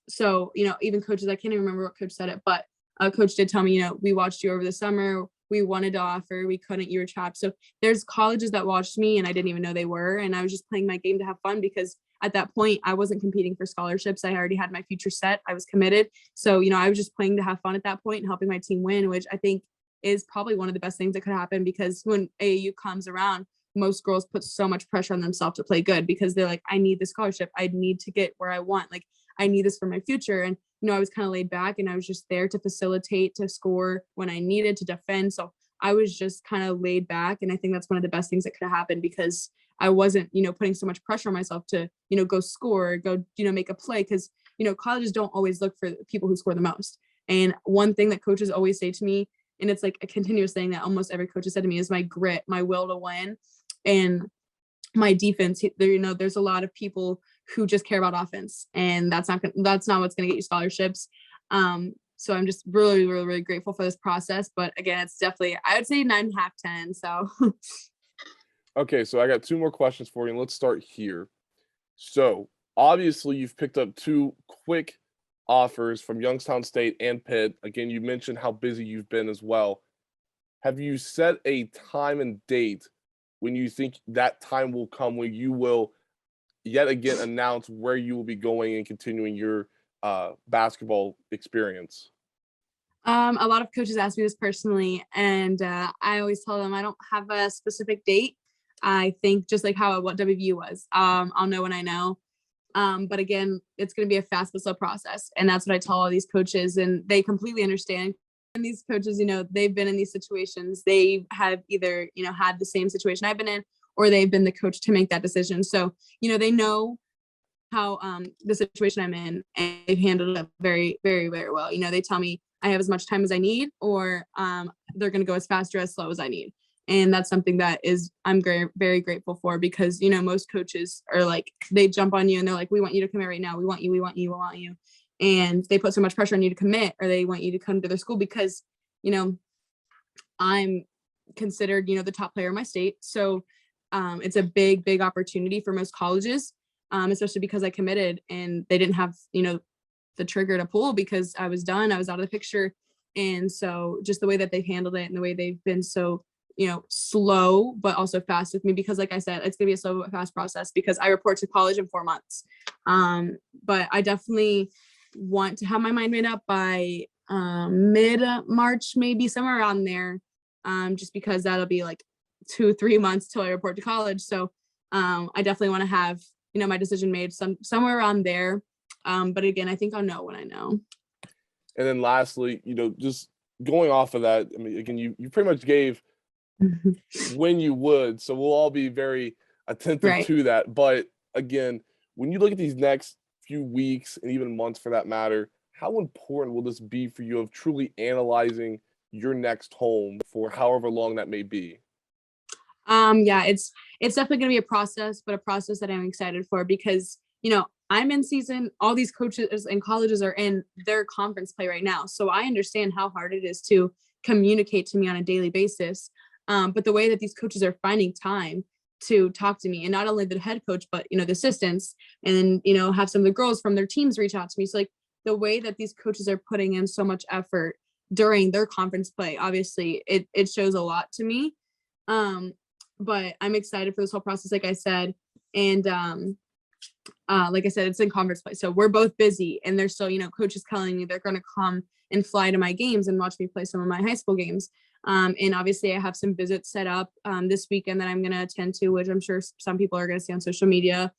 So, even coaches, I can't even remember what coach said it, but a coach did tell me, we watched you over the summer. We wanted to offer, we couldn't, you were trapped. So there's colleges that watched me and I didn't even know they were. And I was just playing my game to have fun, because at that point I wasn't competing for scholarships. I already had my future set. I was committed. So, I was just playing to have fun at that point and helping my team win, which I think is probably one of the best things that could happen, because when AAU comes around, most girls put so much pressure on themselves to play good, because they're like, I need the scholarship. I need to get where I want. Like, I need this for my future. And, I was kind of laid back and I was just there to facilitate, to score when I needed, to defend. So I was just kind of laid back. And I think that's one of the best things that could have happened, because I wasn't, putting so much pressure on myself to, go score, go, make a play. Because, colleges don't always look for people who score the most. And one thing that coaches always say to me, and it's like a continuous thing that almost every coach has said to me, is my grit, my will to win, and my defense. There's a lot of people who just care about offense, and that's not what's going to get you scholarships. So I'm just really, really, really grateful for this process. But again, it's definitely, I would say 9.5, 10. So. Okay, so I got 2 more questions for you, and let's start here. So obviously you've picked up 2 quick offers from Youngstown State and Pitt. Again, you mentioned how busy you've been as well. Have you set a time and date when you think that time will come where you will yet again announce where you will be going and continuing your basketball experience? A lot of coaches ask me this personally, and I always tell them I don't have a specific date. I think just like what WVU was, I'll know when I know. But again, it's going to be a fast but slow process. And that's what I tell all these coaches, and they completely understand. And these coaches, they've been in these situations. They have either, had the same situation I've been in, or they've been the coach to make that decision. So, they know how the situation I'm in, and they've handled it very, very, very well. They tell me I have as much time as I need, or they're going to go as fast or as slow as I need. And that's something that I'm very grateful for, because, most coaches are like, they jump on you and they're like, we want you to commit right now. We want you. We want you. We want you. And they put so much pressure on you to commit, or they want you to come to their school because, I'm considered, the top player in my state. So it's a big, big opportunity for most colleges, especially because I committed and they didn't have, the trigger to pull, because I was done. I was out of the picture. And so just the way that they've handled it and the way they've been so, slow, but also fast with me, because like I said, it's gonna be a slow but fast process, because I report to college in 4 months. But I definitely want to have my mind made up by mid-March, maybe somewhere around there, just because that'll be like 2-3 months till I report to college. So I definitely want to have, my decision made somewhere around there. But again, I think I'll know when I know. And then lastly, just going off of that, I mean, again, you pretty much gave when you would, so we'll all be very attentive to that. But again, when you look at these next few weeks and even months for that matter, how important will this be for you of truly analyzing your next home for however long that may be? Yeah, it's definitely going to be a process, but a process that I'm excited for, because, I'm in season, all these coaches and colleges are in their conference play right now. So I understand how hard it is to communicate to me on a daily basis. But the way that these coaches are finding time to talk to me, and not only the head coach, but, the assistants, and then, have some of the girls from their teams reach out to me. So like the way that these coaches are putting in so much effort during their conference play, obviously it shows a lot to me. but I'm excited for this whole process, like I said. And like I said, it's in conference play. So we're both busy, and they're still, coach is telling me they're going to come and fly to my games and watch me play some of my high school games. And obviously I have some visits set up this weekend that I'm going to attend to, which I'm sure some people are going to see on social media.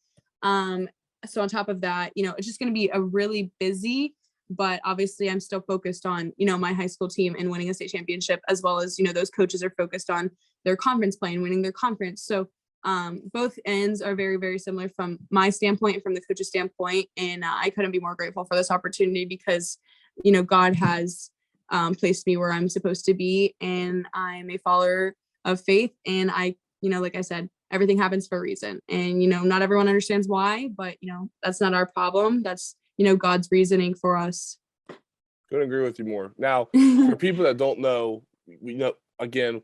So on top of that, it's just going to be a really busy, but obviously I'm still focused on, my high school team and winning a state championship, as well as, those coaches are focused on their conference play and winning their conference. So both ends are very, very similar from my standpoint and from the coach's standpoint. And I couldn't be more grateful for this opportunity because, God has placed me where I'm supposed to be, and I'm a follower of faith. And I, like I said, everything happens for a reason, and, not everyone understands why, but, that's not our problem. That's, God's reasoning for us. Couldn't agree with you more. Now, for people that don't know, again,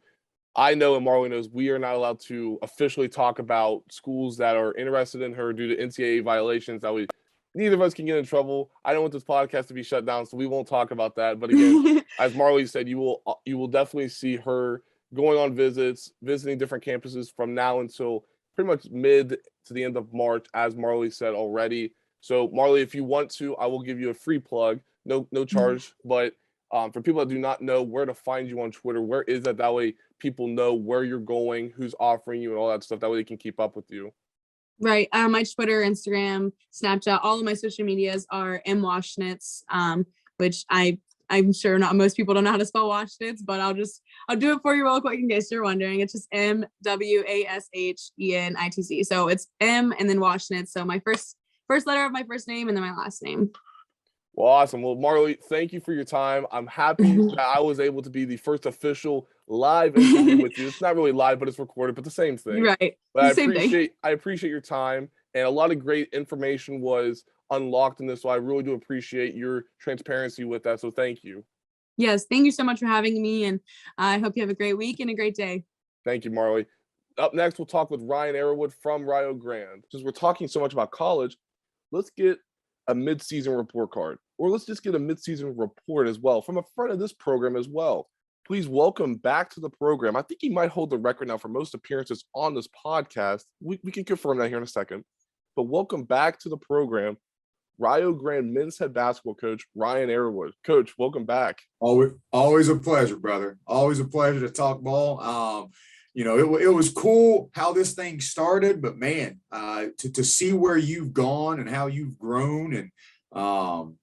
I know and Marley knows we are not allowed to officially talk about schools that are interested in her due to NCAA violations that neither of us can get in trouble. I don't want this podcast to be shut down, so we won't talk about that. But again, as Marley said, you will definitely see her going on visits, visiting different campuses from now until pretty much mid to the end of March, as Marley said already. So Marley, if you want to, I will give you a free plug, no charge. But for people that do not know where to find you on Twitter, where is that? That way people know where you're going, who's offering you, and all that stuff. That way they can keep up with you. Right. My Twitter, Instagram, Snapchat, all of my social medias are Washenitz, which I'm sure not most people don't know how to spell Washenitz, but I'll do it for you real quick in case you're wondering. It's just MWASHENITZ. So it's M and then Washenitz. So my first letter of my first name and then my last name. Well, awesome. Well, Marley, thank you for your time. I'm happy that I was able to be the first official live interview with you. It's not really live, but it's recorded, but the same thing. Right. But I appreciate your time, and a lot of great information was unlocked in this. So I really do appreciate your transparency with that. So thank you. Yes. Thank you so much for having me. And I hope you have a great week and a great day. Thank you, Marley. Up next, we'll talk with Ryan Arrowood from Rio Grande. Since we're talking so much about college, let's get a mid-season report card, or let's just get a mid-season report as well from a friend of this program as well. Please welcome back to the program. I think he might hold the record now for most appearances on this podcast. We can confirm that here in a second. But welcome back to the program, Rio Grande men's head basketball coach, Ryan Arrowood. Coach, welcome back. Always a pleasure, brother. Always a pleasure to talk ball. It was cool how this thing started, but man, to see where you've gone and how you've grown, and I'm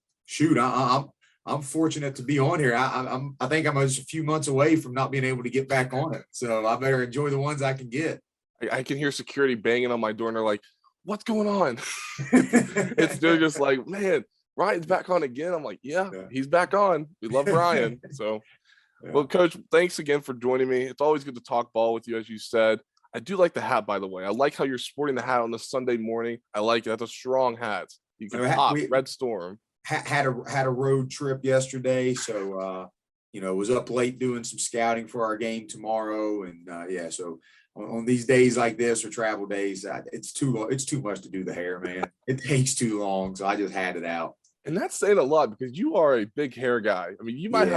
fortunate to be on here. I think I'm just a few months away from not being able to get back on it, so I better enjoy the ones I can get. I can hear security banging on my door, and they're like, "What's going on?" They're just like, "Man, Ryan's back on again." I'm like, "Yeah, he's back on. We love Ryan." So. Yeah. Well, Coach, thanks again for joining me. It's always good to talk ball with you, as you said. I do like the hat, by the way. I like how you're sporting the hat on the Sunday morning. I like it. That's a strong hat. You can pop Red Storm. Had a road trip yesterday, so was up late doing some scouting for our game tomorrow, and so on these days like this or travel days, it's too much to do the hair, man. It takes too long, so I just had it out. And that's saying a lot because you are a big hair guy. I mean, you might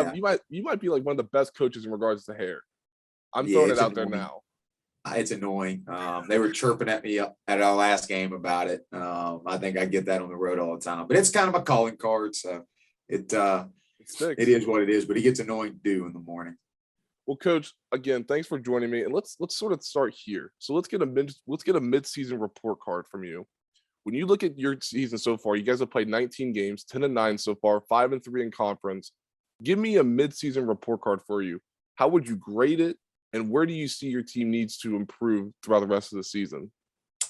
be like one of the best coaches in regards to hair. I'm throwing it out there now. It's annoying. They were chirping at me at our last game about it. I think I get that on the road all the time, but it's kind of a calling card. So it is what it is, but it gets annoying to do in the morning. Well, Coach, again, thanks for joining me. And let's sort of start here. So let's get a mid-season report card from you. When you look at your season so far, you guys have played 19 games, 10-9 so far, 5-3 in conference. Give me a mid-season report card for you. How would you grade it, and where do you see your team needs to improve throughout the rest of the season?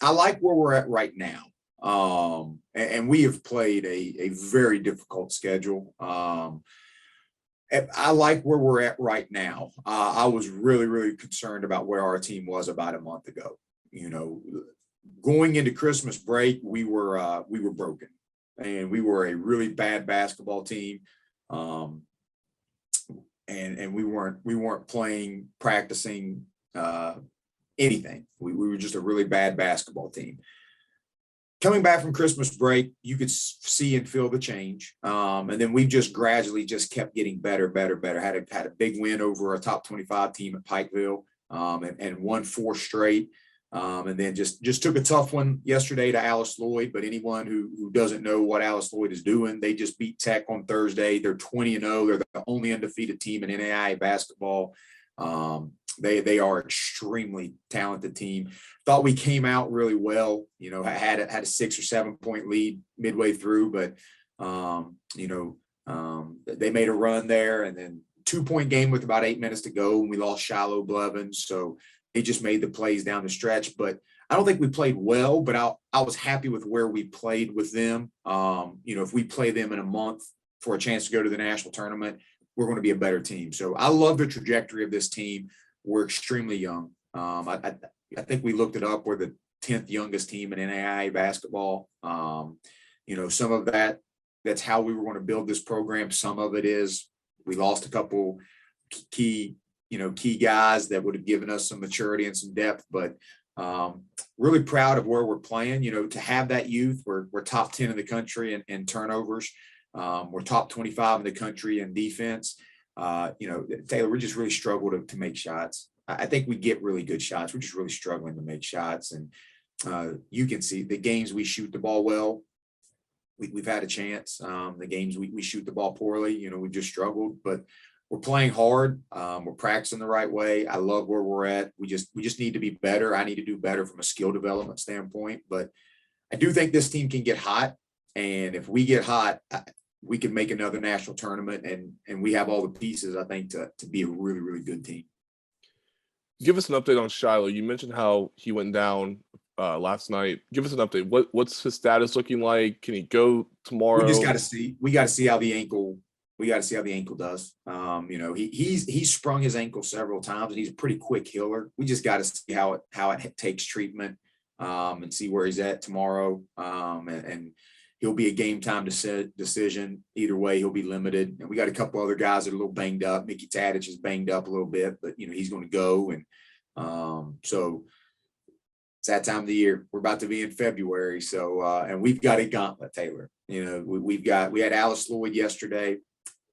I like where we're at right now, and we have played a very difficult schedule. I like where we're at right now. I was really, really concerned about where our team was about a month ago. Going into Christmas break, we were broken, and we were a really bad basketball team, and we weren't playing, practicing anything. We were just a really bad basketball team. Coming back from Christmas break, you could see and feel the change, and then we just gradually just kept getting better. Had a big win over a top 25 team at Pikeville. and won 4 straight. And then just took a tough one yesterday to Alice Lloyd. But anyone who doesn't know what Alice Lloyd is doing, they just beat Tech on Thursday. They're 20-0. They're the only undefeated team in NAIA basketball. They are extremely talented team. Thought we came out really well. Had a 6 or 7 point lead midway through, but they made a run there, and then 2-point game with about 8 minutes to go, and we lost Shiloh Blevins. So they just made the plays down the stretch. But I don't think we played well, but I was happy with where we played with them. If we play them in a month for a chance to go to the national tournament, we're going to be a better team. So I love the trajectory of this team. We're extremely young. I think we looked it up. We're the 10th youngest team in NAIA basketball. Some of that's how we were going to build this program. Some of it is we lost a couple key guys that would have given us some maturity and some depth, but really proud of where we're playing. To have that youth, we're top 10 in the country in turnovers. We're top 25 in the country in defense. Taylor, we just really struggle to make shots. I think we get really good shots. We're just really struggling to make shots. And you can see the games we shoot the ball well, we've had a chance. The games we shoot the ball poorly, we just struggled, but we're playing hard. We're practicing the right way. I love where we're at. We just need to be better. I need to do better from a skill development standpoint, but I do think this team can get hot. And if we get hot, we can make another national tournament, and we have all the pieces, I think, to be a really, really good team. Give us an update on Shiloh. You mentioned how he went down last night. Give us an update. What's his status looking like? Can he go tomorrow? We just got to see. We got to see how the ankle. We got to see how the ankle does. He's sprung his ankle several times, and he's a pretty quick healer. We just got to see how it takes treatment, and see where he's at tomorrow. And he'll be a game time decision. Either way, he'll be limited. And we got a couple other guys that are a little banged up. Mickey Tadich is banged up a little bit, but he's going to go. And so it's that time of the year. We're about to be in February. So and we've got a gauntlet, Taylor. We had Alice Lloyd yesterday.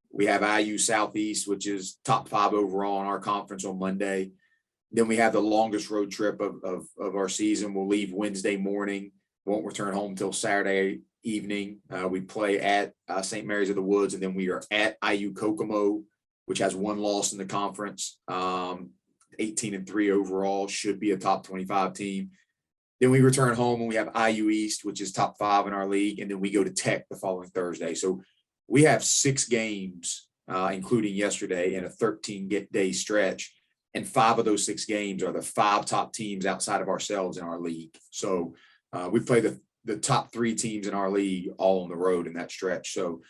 We have IU Southeast, which is top 5 overall in our conference on Monday. Then we have the longest road trip of our season. We'll leave Wednesday morning, won't return home until Saturday evening. We play at St. Mary's of the Woods, and then we are at IU Kokomo, which has 1 loss in the conference, 18-3 overall, should be a top 25 team. Then we return home and we have IU East, which is top 5 in our league, and then we go to Tech the following Thursday. So we have 6 games, including yesterday, in a 13-day stretch, and 5 of those 6 games are the 5 top teams outside of ourselves in our league. So we play the top 3 teams in our league all on the road in that stretch. So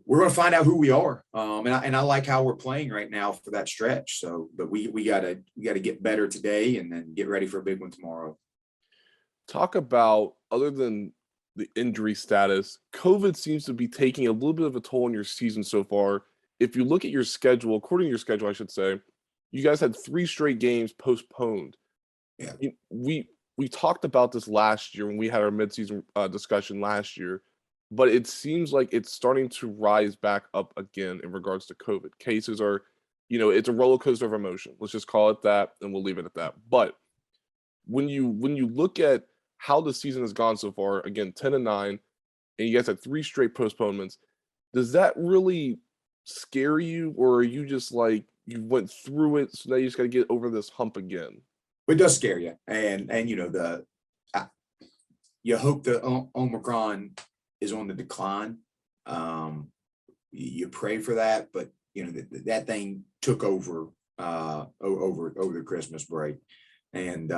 we're going to find out who we are. And I like how we're playing right now for that stretch. So, but we gotta get better today and then get ready for a big one tomorrow. Talk about, other than the injury status, COVID seems to be taking a little bit of a toll on your season so far. If you look at your schedule, according to your schedule, I should say, you guys had 3 straight games postponed. Yeah. We talked about this last year when we had our midseason discussion last year, but it seems like it's starting to rise back up again in regards to COVID. Cases are, it's a roller coaster of emotion. Let's just call it that, and we'll leave it at that. But when you look at how the season has gone so far, again, 10-9, and you guys had 3 straight postponements, does that really scare you, or are you just like, you went through it, so now you just got to get over this hump again? It does scare you, and you hope the Omicron is on the decline. You pray for that, but that thing took over the Christmas break, and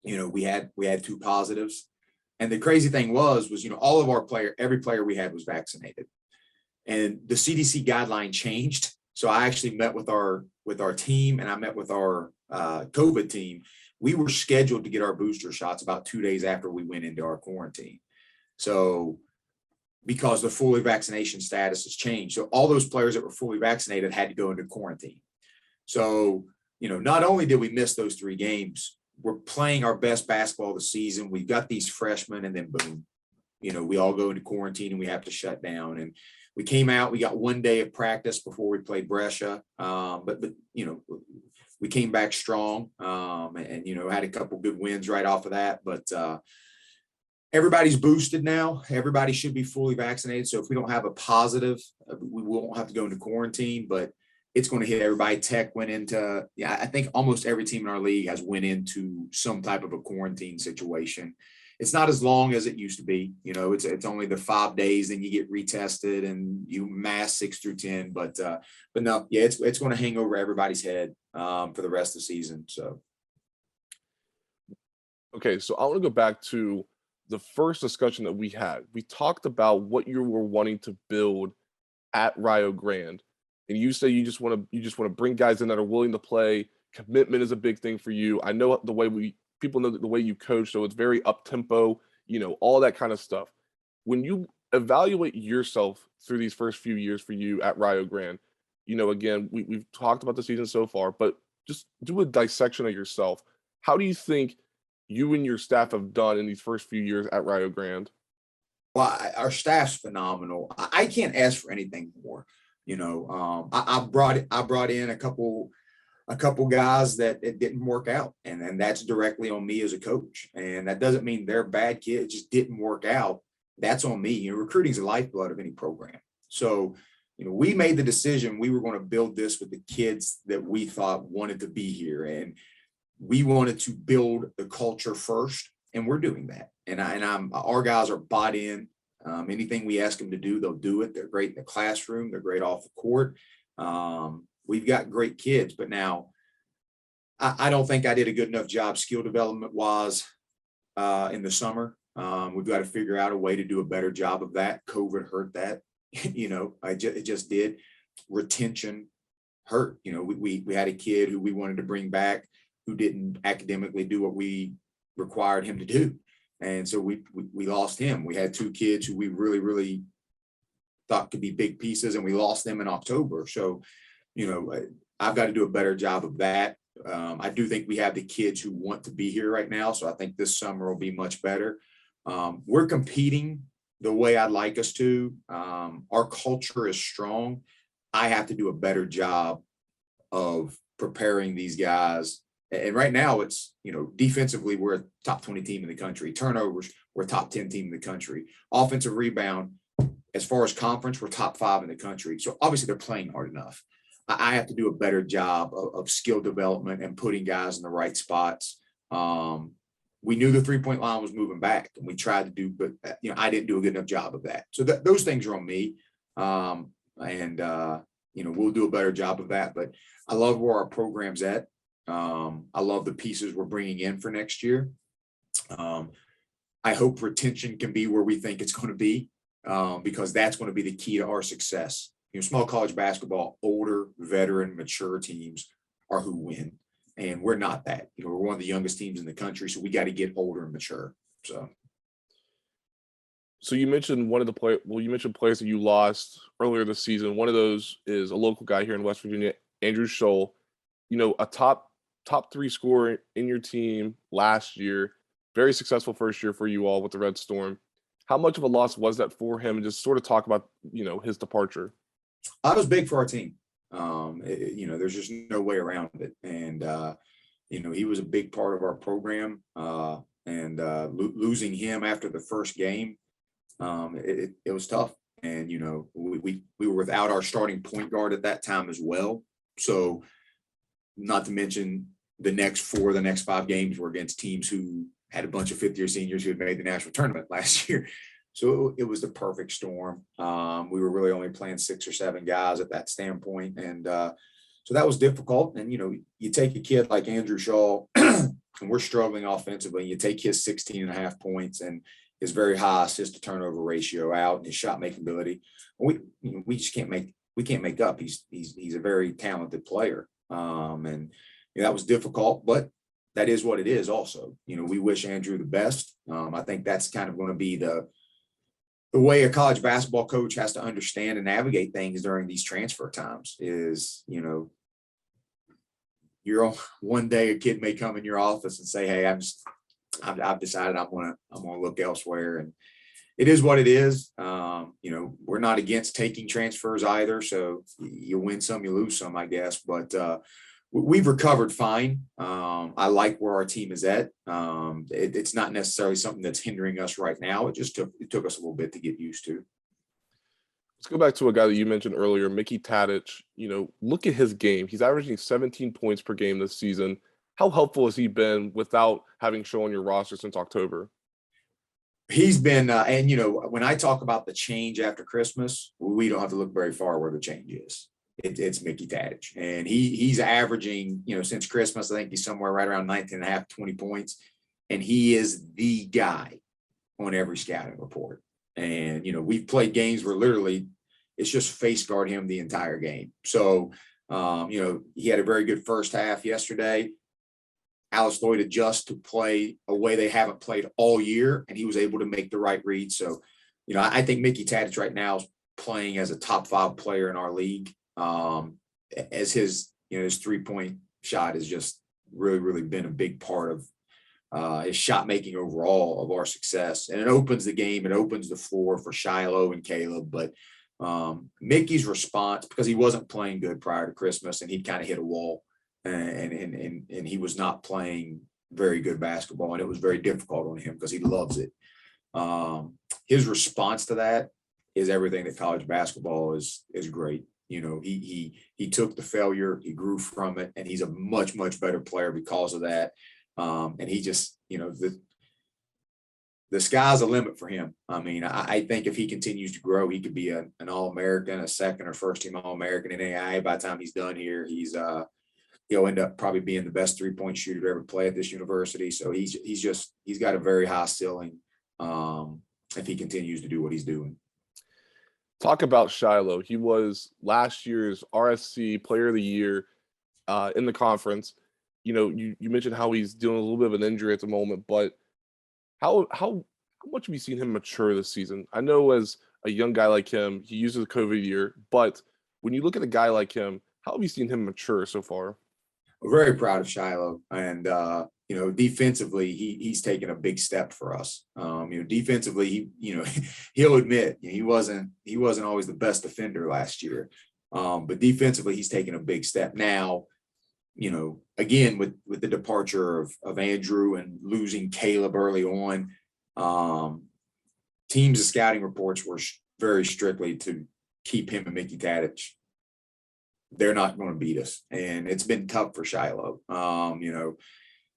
we had 2 positives, and the crazy thing was all of every player we had was vaccinated, and the CDC guideline changed. So I actually met with our team, and I met with our COVID team. We were scheduled to get our booster shots about 2 days after we went into our quarantine. So because the fully vaccination status has changed. So all those players that were fully vaccinated had to go into quarantine. So, not only did we miss those 3 games, we're playing our best basketball of the season. We've got these freshmen, and then boom, we all go into quarantine and we have to shut down. And we came out, we got 1 day of practice before we played Brescia. But we came back strong, and had a couple good wins right off of that. But everybody's boosted now. Everybody should be fully vaccinated. So if we don't have a positive, we won't have to go into quarantine. But it's going to hit everybody. Tech went into, I think almost every team in our league has went into some type of a quarantine situation. It's not as long as it used to be. It's only the 5 days, then you get retested and you mask 6 through 10. But no, yeah, it's going to hang over everybody's head for the rest of the season. So. Okay, so I want to go back to the first discussion that we had. We talked about what you were wanting to build at Rio Grande. And you say you just want to bring guys in that are willing to play. Commitment is a big thing for you. I know people know the way you coach, so it's very up tempo, all that kind of stuff. When you evaluate yourself through these first few years for you at Rio Grande, again, we've talked about the season so far, but just do a dissection of yourself. How do you think you and your staff have done in these first few years at Rio Grande? Well, our staff's phenomenal. I can't ask for anything more. I brought in a couple guys that it didn't work out, and that's directly on me as a coach. And that doesn't mean they're bad kids; it just didn't work out. That's on me. Recruiting is the lifeblood of any program. So, we made the decision we were going to build this with the kids that we thought wanted to be here, and we wanted to build the culture first, and we're doing that. And our guys are bought in. Anything we ask them to do, they'll do it. They're great in the classroom. They're great off the court. We've got great kids, but now I don't think I did a good enough job skill development wise in the summer. We've got to figure out a way to do a better job of that. COVID hurt that, it just did. Retention hurt. We had a kid who we wanted to bring back who didn't academically do what we required him to do. And so we lost him. We had 2 kids who we really, really thought could be big pieces, and we lost them in October. So, I've got to do a better job of that. I do think we have the kids who want to be here right now. So I think this summer will be much better. We're competing the way I'd like us to. Our culture is strong. I have to do a better job of preparing these guys. And right now it's, defensively, we're a top 20 team in the country. Turnovers, we're a top 10 team in the country. Offensive rebound, as far as conference, we're top 5 in the country. So obviously they're playing hard enough. I have to do a better job of skill development and putting guys in the right spots. We knew the 3-point line was moving back, and we tried to do, but I didn't do a good enough job of that. So those things are on me. We'll do a better job of that, but I love where our program's at. I love the pieces we're bringing in for next year. I hope retention can be where we think it's going to be, because that's going to be the key to our success. Small college basketball, older, veteran, mature teams are who win. And we're not that. We're one of the youngest teams in the country, so we got to get older and mature. So you mentioned you mentioned players that you lost earlier this season. One of those is a local guy here in West Virginia, Andrew Shull. A top 3 scorer in your team last year. Very successful first year for you all with the Red Storm. How much of a loss was that for him? And just sort of talk about, his departure. I was big for our team. There's just no way around it. And, he was a big part of our program. Losing him after the first game, it was tough. And, we were without our starting point guard at that time as well. So not to mention the next 5 games were against teams who had a bunch of 5th-year seniors who had made the national tournament last year. So it was the perfect storm. We were really only playing 6 or 7 guys at that standpoint. And so that was difficult. And, you take a kid like Andrew Shull, and we're struggling offensively. You take his 16.5 points and his very high assist to turnover ratio out, and his shot making ability. We just can't make up. He's a very talented player. That was difficult, but that is what it is also. We wish Andrew the best. I think that's kind of going to be the way a college basketball coach has to understand and navigate things during these transfer times is, you're one day a kid may come in your office and say, hey, I've decided I'm going to look elsewhere. And it is what it is. We're not against taking transfers either. So you win some, you lose some, I guess. But we've recovered fine. I like where our team is at. It's not necessarily something that's hindering us right now. It took us a little bit to get used to. Let's go back to a guy that you mentioned earlier, Mickey Tadich. Look at his game. He's averaging 17 points per game this season. How helpful has he been without having Scholl on your roster since October? He's been, and when I talk about the change after Christmas, we don't have to look very far where the change is. It's Mickey Tadich, and he's averaging, since Christmas, I think he's somewhere right around 19.5, 20 points, and he is the guy on every scouting report. And, we've played games where literally it's just face guard him the entire game. So, he had a very good first half yesterday. Alice Lloyd adjusts to play a way they haven't played all year, and he was able to make the right read. So, I think Mickey Tadich right now is playing as a top 5 player in our league. As his 3-point shot has just really, really been a big part of his shot making overall of our success. And it opens the game, it opens the floor for Shiloh and Caleb. But Mickey's response, because he wasn't playing good prior to Christmas and he'd kind of hit a wall and he was not playing very good basketball, and it was very difficult on him because he loves it. His response to that is everything that college basketball is great. He took the failure, he grew from it, and he's a much, much better player because of that. And he just, the sky's the limit for him. I mean, I think if he continues to grow, he could be an All-American, a second or first team All-American in AI. By the time he's done here, he'll end up probably being the best 3-point shooter to ever play at this university. So he's got a very high ceiling if he continues to do what he's doing. Talk about Shiloh. He was last year's RSC Player of the Year in the conference. You mentioned how he's dealing with a little bit of an injury at the moment, but how much have you seen him mature this season? I know as a young guy like him, he uses the COVID year, but when you look at a guy like him, how have you seen him mature so far? We're very proud of Shiloh, and defensively, he's taken a big step for us. Defensively, he'll admit he wasn't always the best defender last year, but defensively, he's taken a big step now. Again, with the departure of Andrew and losing Caleb early on, teams' scouting reports were very strictly to keep him and Mickey Tadich. They're not going to beat us, and it's been tough for Shiloh.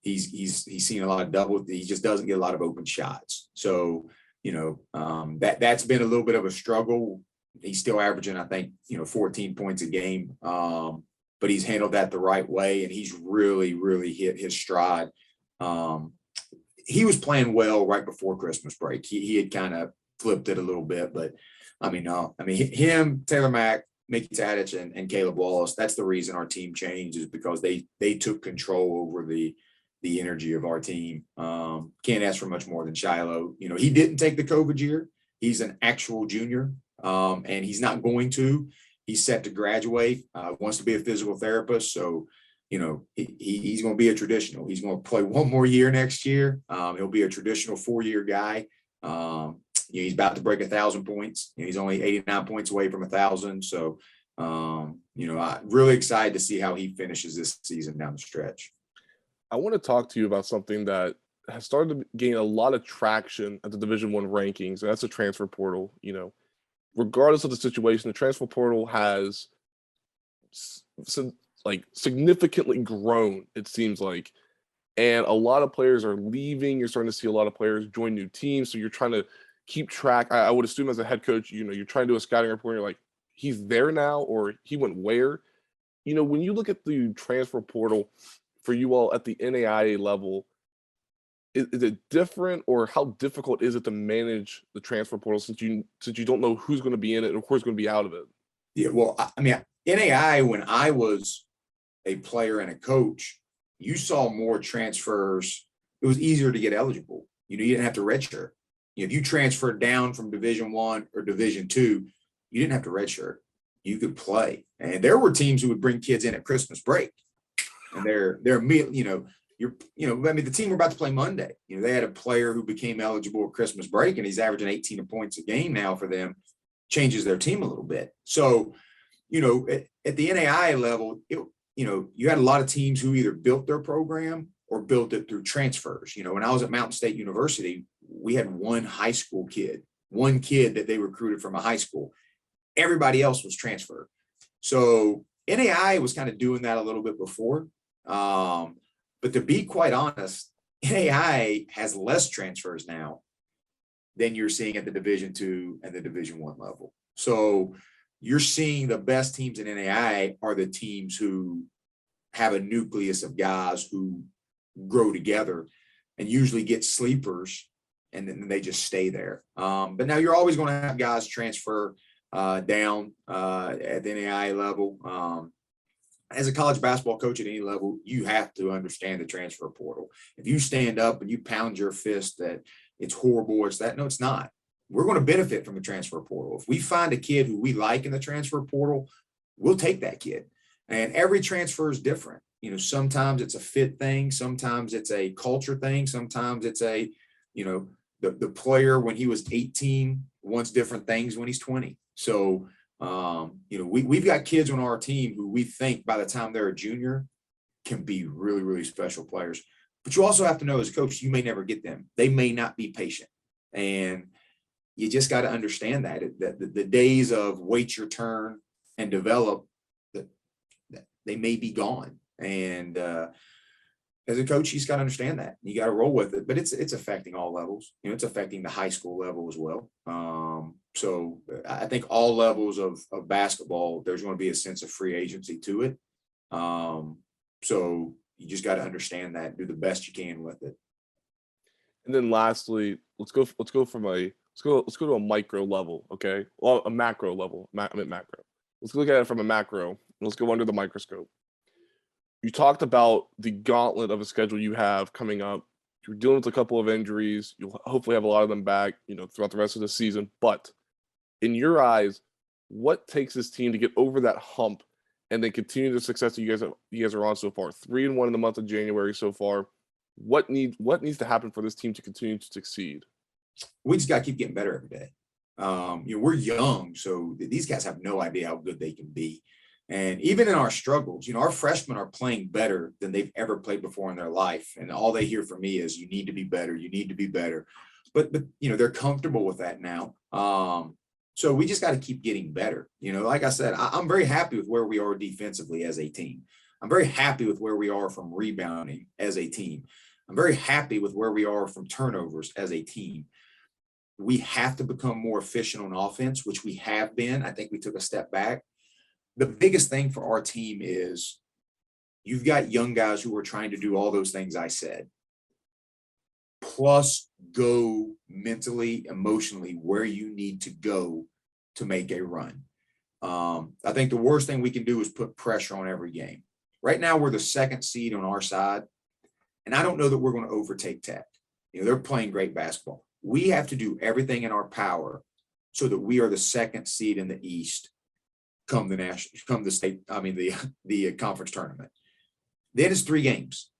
He's seen a lot of double. He just doesn't get a lot of open shots. So that's been a little bit of a struggle. He's still averaging, I think, 14 points a game. But he's handled that the right way, and he's really, really hit his stride. He was playing well right before Christmas break. He had kind of flipped it a little bit, but him, Taylor Mack, Mickey Tadich, and Caleb Wallace, that's the reason our team changed, is because they took control over the energy of our team. Can't ask for much more than Shiloh. He didn't take the COVID year. He's an actual junior, and he's not going to. He's set to graduate, wants to be a physical therapist. So, he's going to be a traditional. He's going to play one more year next year. He'll be a traditional 4-year guy. He's about to break 1,000 points. He's only 89 points away from 1,000. So, I'm really excited to see how he finishes this season down the stretch. I want to talk to you about something that has started to gain a lot of traction at the Division I rankings, and that's the transfer portal. Regardless of the situation, the transfer portal has significantly grown, it seems like. And a lot of players are leaving. You're starting to see a lot of players join new teams. So you're trying to keep track. I would assume as a head coach, you're trying to do a scouting report. You're like, he's there now, or he went where? When you look at the transfer portal for you all at the NAIA level, is it different, or how difficult is it to manage the transfer portal since you don't know who's going to be in it and who's going to be out of it? Yeah, well, NAIA, when I was a player and a coach, you saw more transfers. It was easier to get eligible. You didn't have to redshirt. If you transferred down from Division I or Division II, you didn't have to redshirt. You could play. And there were teams who would bring kids in at Christmas break, and the team we're about to play Monday, they had a player who became eligible at Christmas break, and he's averaging 18 points a game now for them. Changes their team a little bit. So, at the NAIA level, you had a lot of teams who either built their program or built it through transfers. When I was at Mountain State University, we had one kid that they recruited from a high school. Everybody else was transferred. So NAI was kind of doing that a little bit before. But to be quite honest, NAI has less transfers now than you're seeing at the Division II and the Division I level. So you're seeing the best teams in NAI are the teams who have a nucleus of guys who grow together and usually get sleepers, and then they just stay there. But now you're always going to have guys transfer down at the NAI level. As a college basketball coach at any level, you have to understand the transfer portal. If you stand up and you pound your fist that it's horrible, it's that, no, it's not. We're going to benefit from the transfer portal. If we find a kid who we like in the transfer portal, we'll take that kid. And every transfer is different. Sometimes it's a fit thing. Sometimes it's a culture thing. Sometimes it's the player when he was 18 wants different things when he's 20. So, we've got kids on our team who we think by the time they're a junior can be really, really special players. But you also have to know as a coach, you may never get them. They may not be patient. And you just got to understand that the days of wait your turn and develop, that they may be gone. And as a coach, you just got to understand that. You got to roll with it. But it's affecting all levels. It's affecting the high school level as well. So I think all levels of basketball, there's going to be a sense of free agency to it. So you just got to understand that, do the best you can with it. And then lastly, let's go to a micro level, okay? Well, a macro level. Macro. Let's look at it from a macro. Let's go under the microscope. You talked about the gauntlet of a schedule you have coming up. You're dealing with a couple of injuries. You'll hopefully have a lot of them back, throughout the rest of the season. But in your eyes, what takes this team to get over that hump and then continue the success that you guys are on so far? 3-1 in the month of January so far. What needs to happen for this team to continue to succeed? We just got to keep getting better every day. We're young, so these guys have no idea how good they can be. And even in our struggles, our freshmen are playing better than they've ever played before in their life. And all they hear from me is, you need to be better. You need to be better. But they're comfortable with that now. So we just got to keep getting better. Like I said, I'm very happy with where we are defensively as a team. I'm very happy with where we are from rebounding as a team. I'm very happy with where we are from turnovers as a team. We have to become more efficient on offense, which we have been. I think we took a step back. The biggest thing for our team is you've got young guys who are trying to do all those things I said, plus go mentally, emotionally where you need to go to make a run. I think the worst thing we can do is put pressure on every game. Right now, we're the second seed on our side, and I don't know that we're going to overtake Tech. They're playing great basketball. We have to do everything in our power so that we are the second seed in the East come the conference tournament. Then it's 3 games.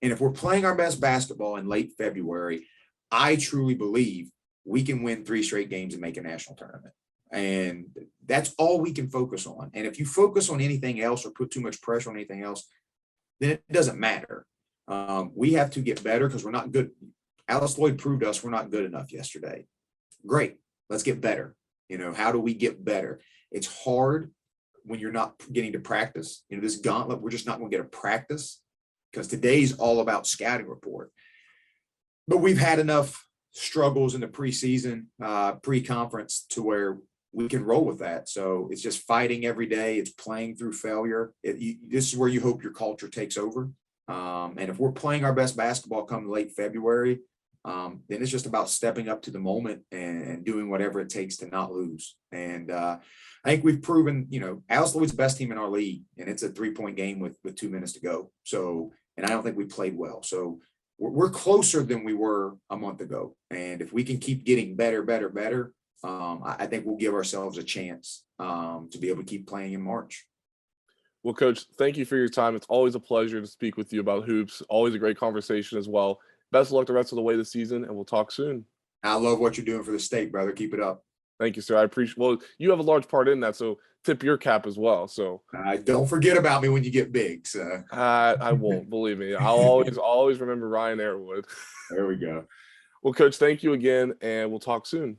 And if we're playing our best basketball in late February, I truly believe we can win 3 straight games and make a national tournament. And that's all we can focus on. And if you focus on anything else or put too much pressure on anything else, then it doesn't matter. We have to get better because we're not good. Alice Lloyd proved to us we're not good enough yesterday. Great. Let's get better. How do we get better? It's hard when you're not getting to practice. This gauntlet, we're just not going to get a practice because today's all about scouting report. But we've had enough struggles in the preseason, pre-conference to where we can roll with that. So it's just fighting every day. It's playing through failure. This is where you hope your culture takes over. And if we're playing our best basketball come late February, then it's just about stepping up to the moment and doing whatever it takes to not lose. And I think we've proven, Alice Lloyd's the best team in our league, and it's a 3-point game with 2 minutes to go. So, and I don't think we played well. So we're closer than we were a month ago. And if we can keep getting better, I think we'll give ourselves a chance to be able to keep playing in March. Well, Coach, thank you for your time. It's always a pleasure to speak with you about hoops. Always a great conversation as well. Best of luck the rest of the way this season, and we'll talk soon. I love what you're doing for the state, brother. Keep it up. Thank you, sir. I appreciate. Well, you have a large part in that, so tip your cap as well. So Don't forget about me when you get big. So I won't, believe me. I'll always remember Ryan Arrowood. there we go. Well, Coach, thank you again, and we'll talk soon.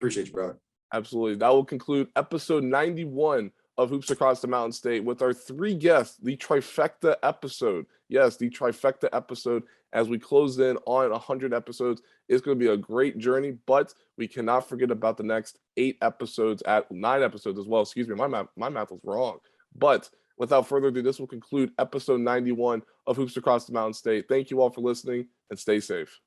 Appreciate you, brother. Absolutely. That will conclude episode 91 of Hoops Across the Mountain State with our 3 guests, the trifecta episode. Yes, the trifecta episode. As we close in on 100 episodes, it's going to be a great journey, but we cannot forget about the next 9 episodes as well. Excuse me, my math was wrong. But without further ado, this will conclude episode 91 of Hoops Across the Mountain State. Thank you all for listening, and stay safe.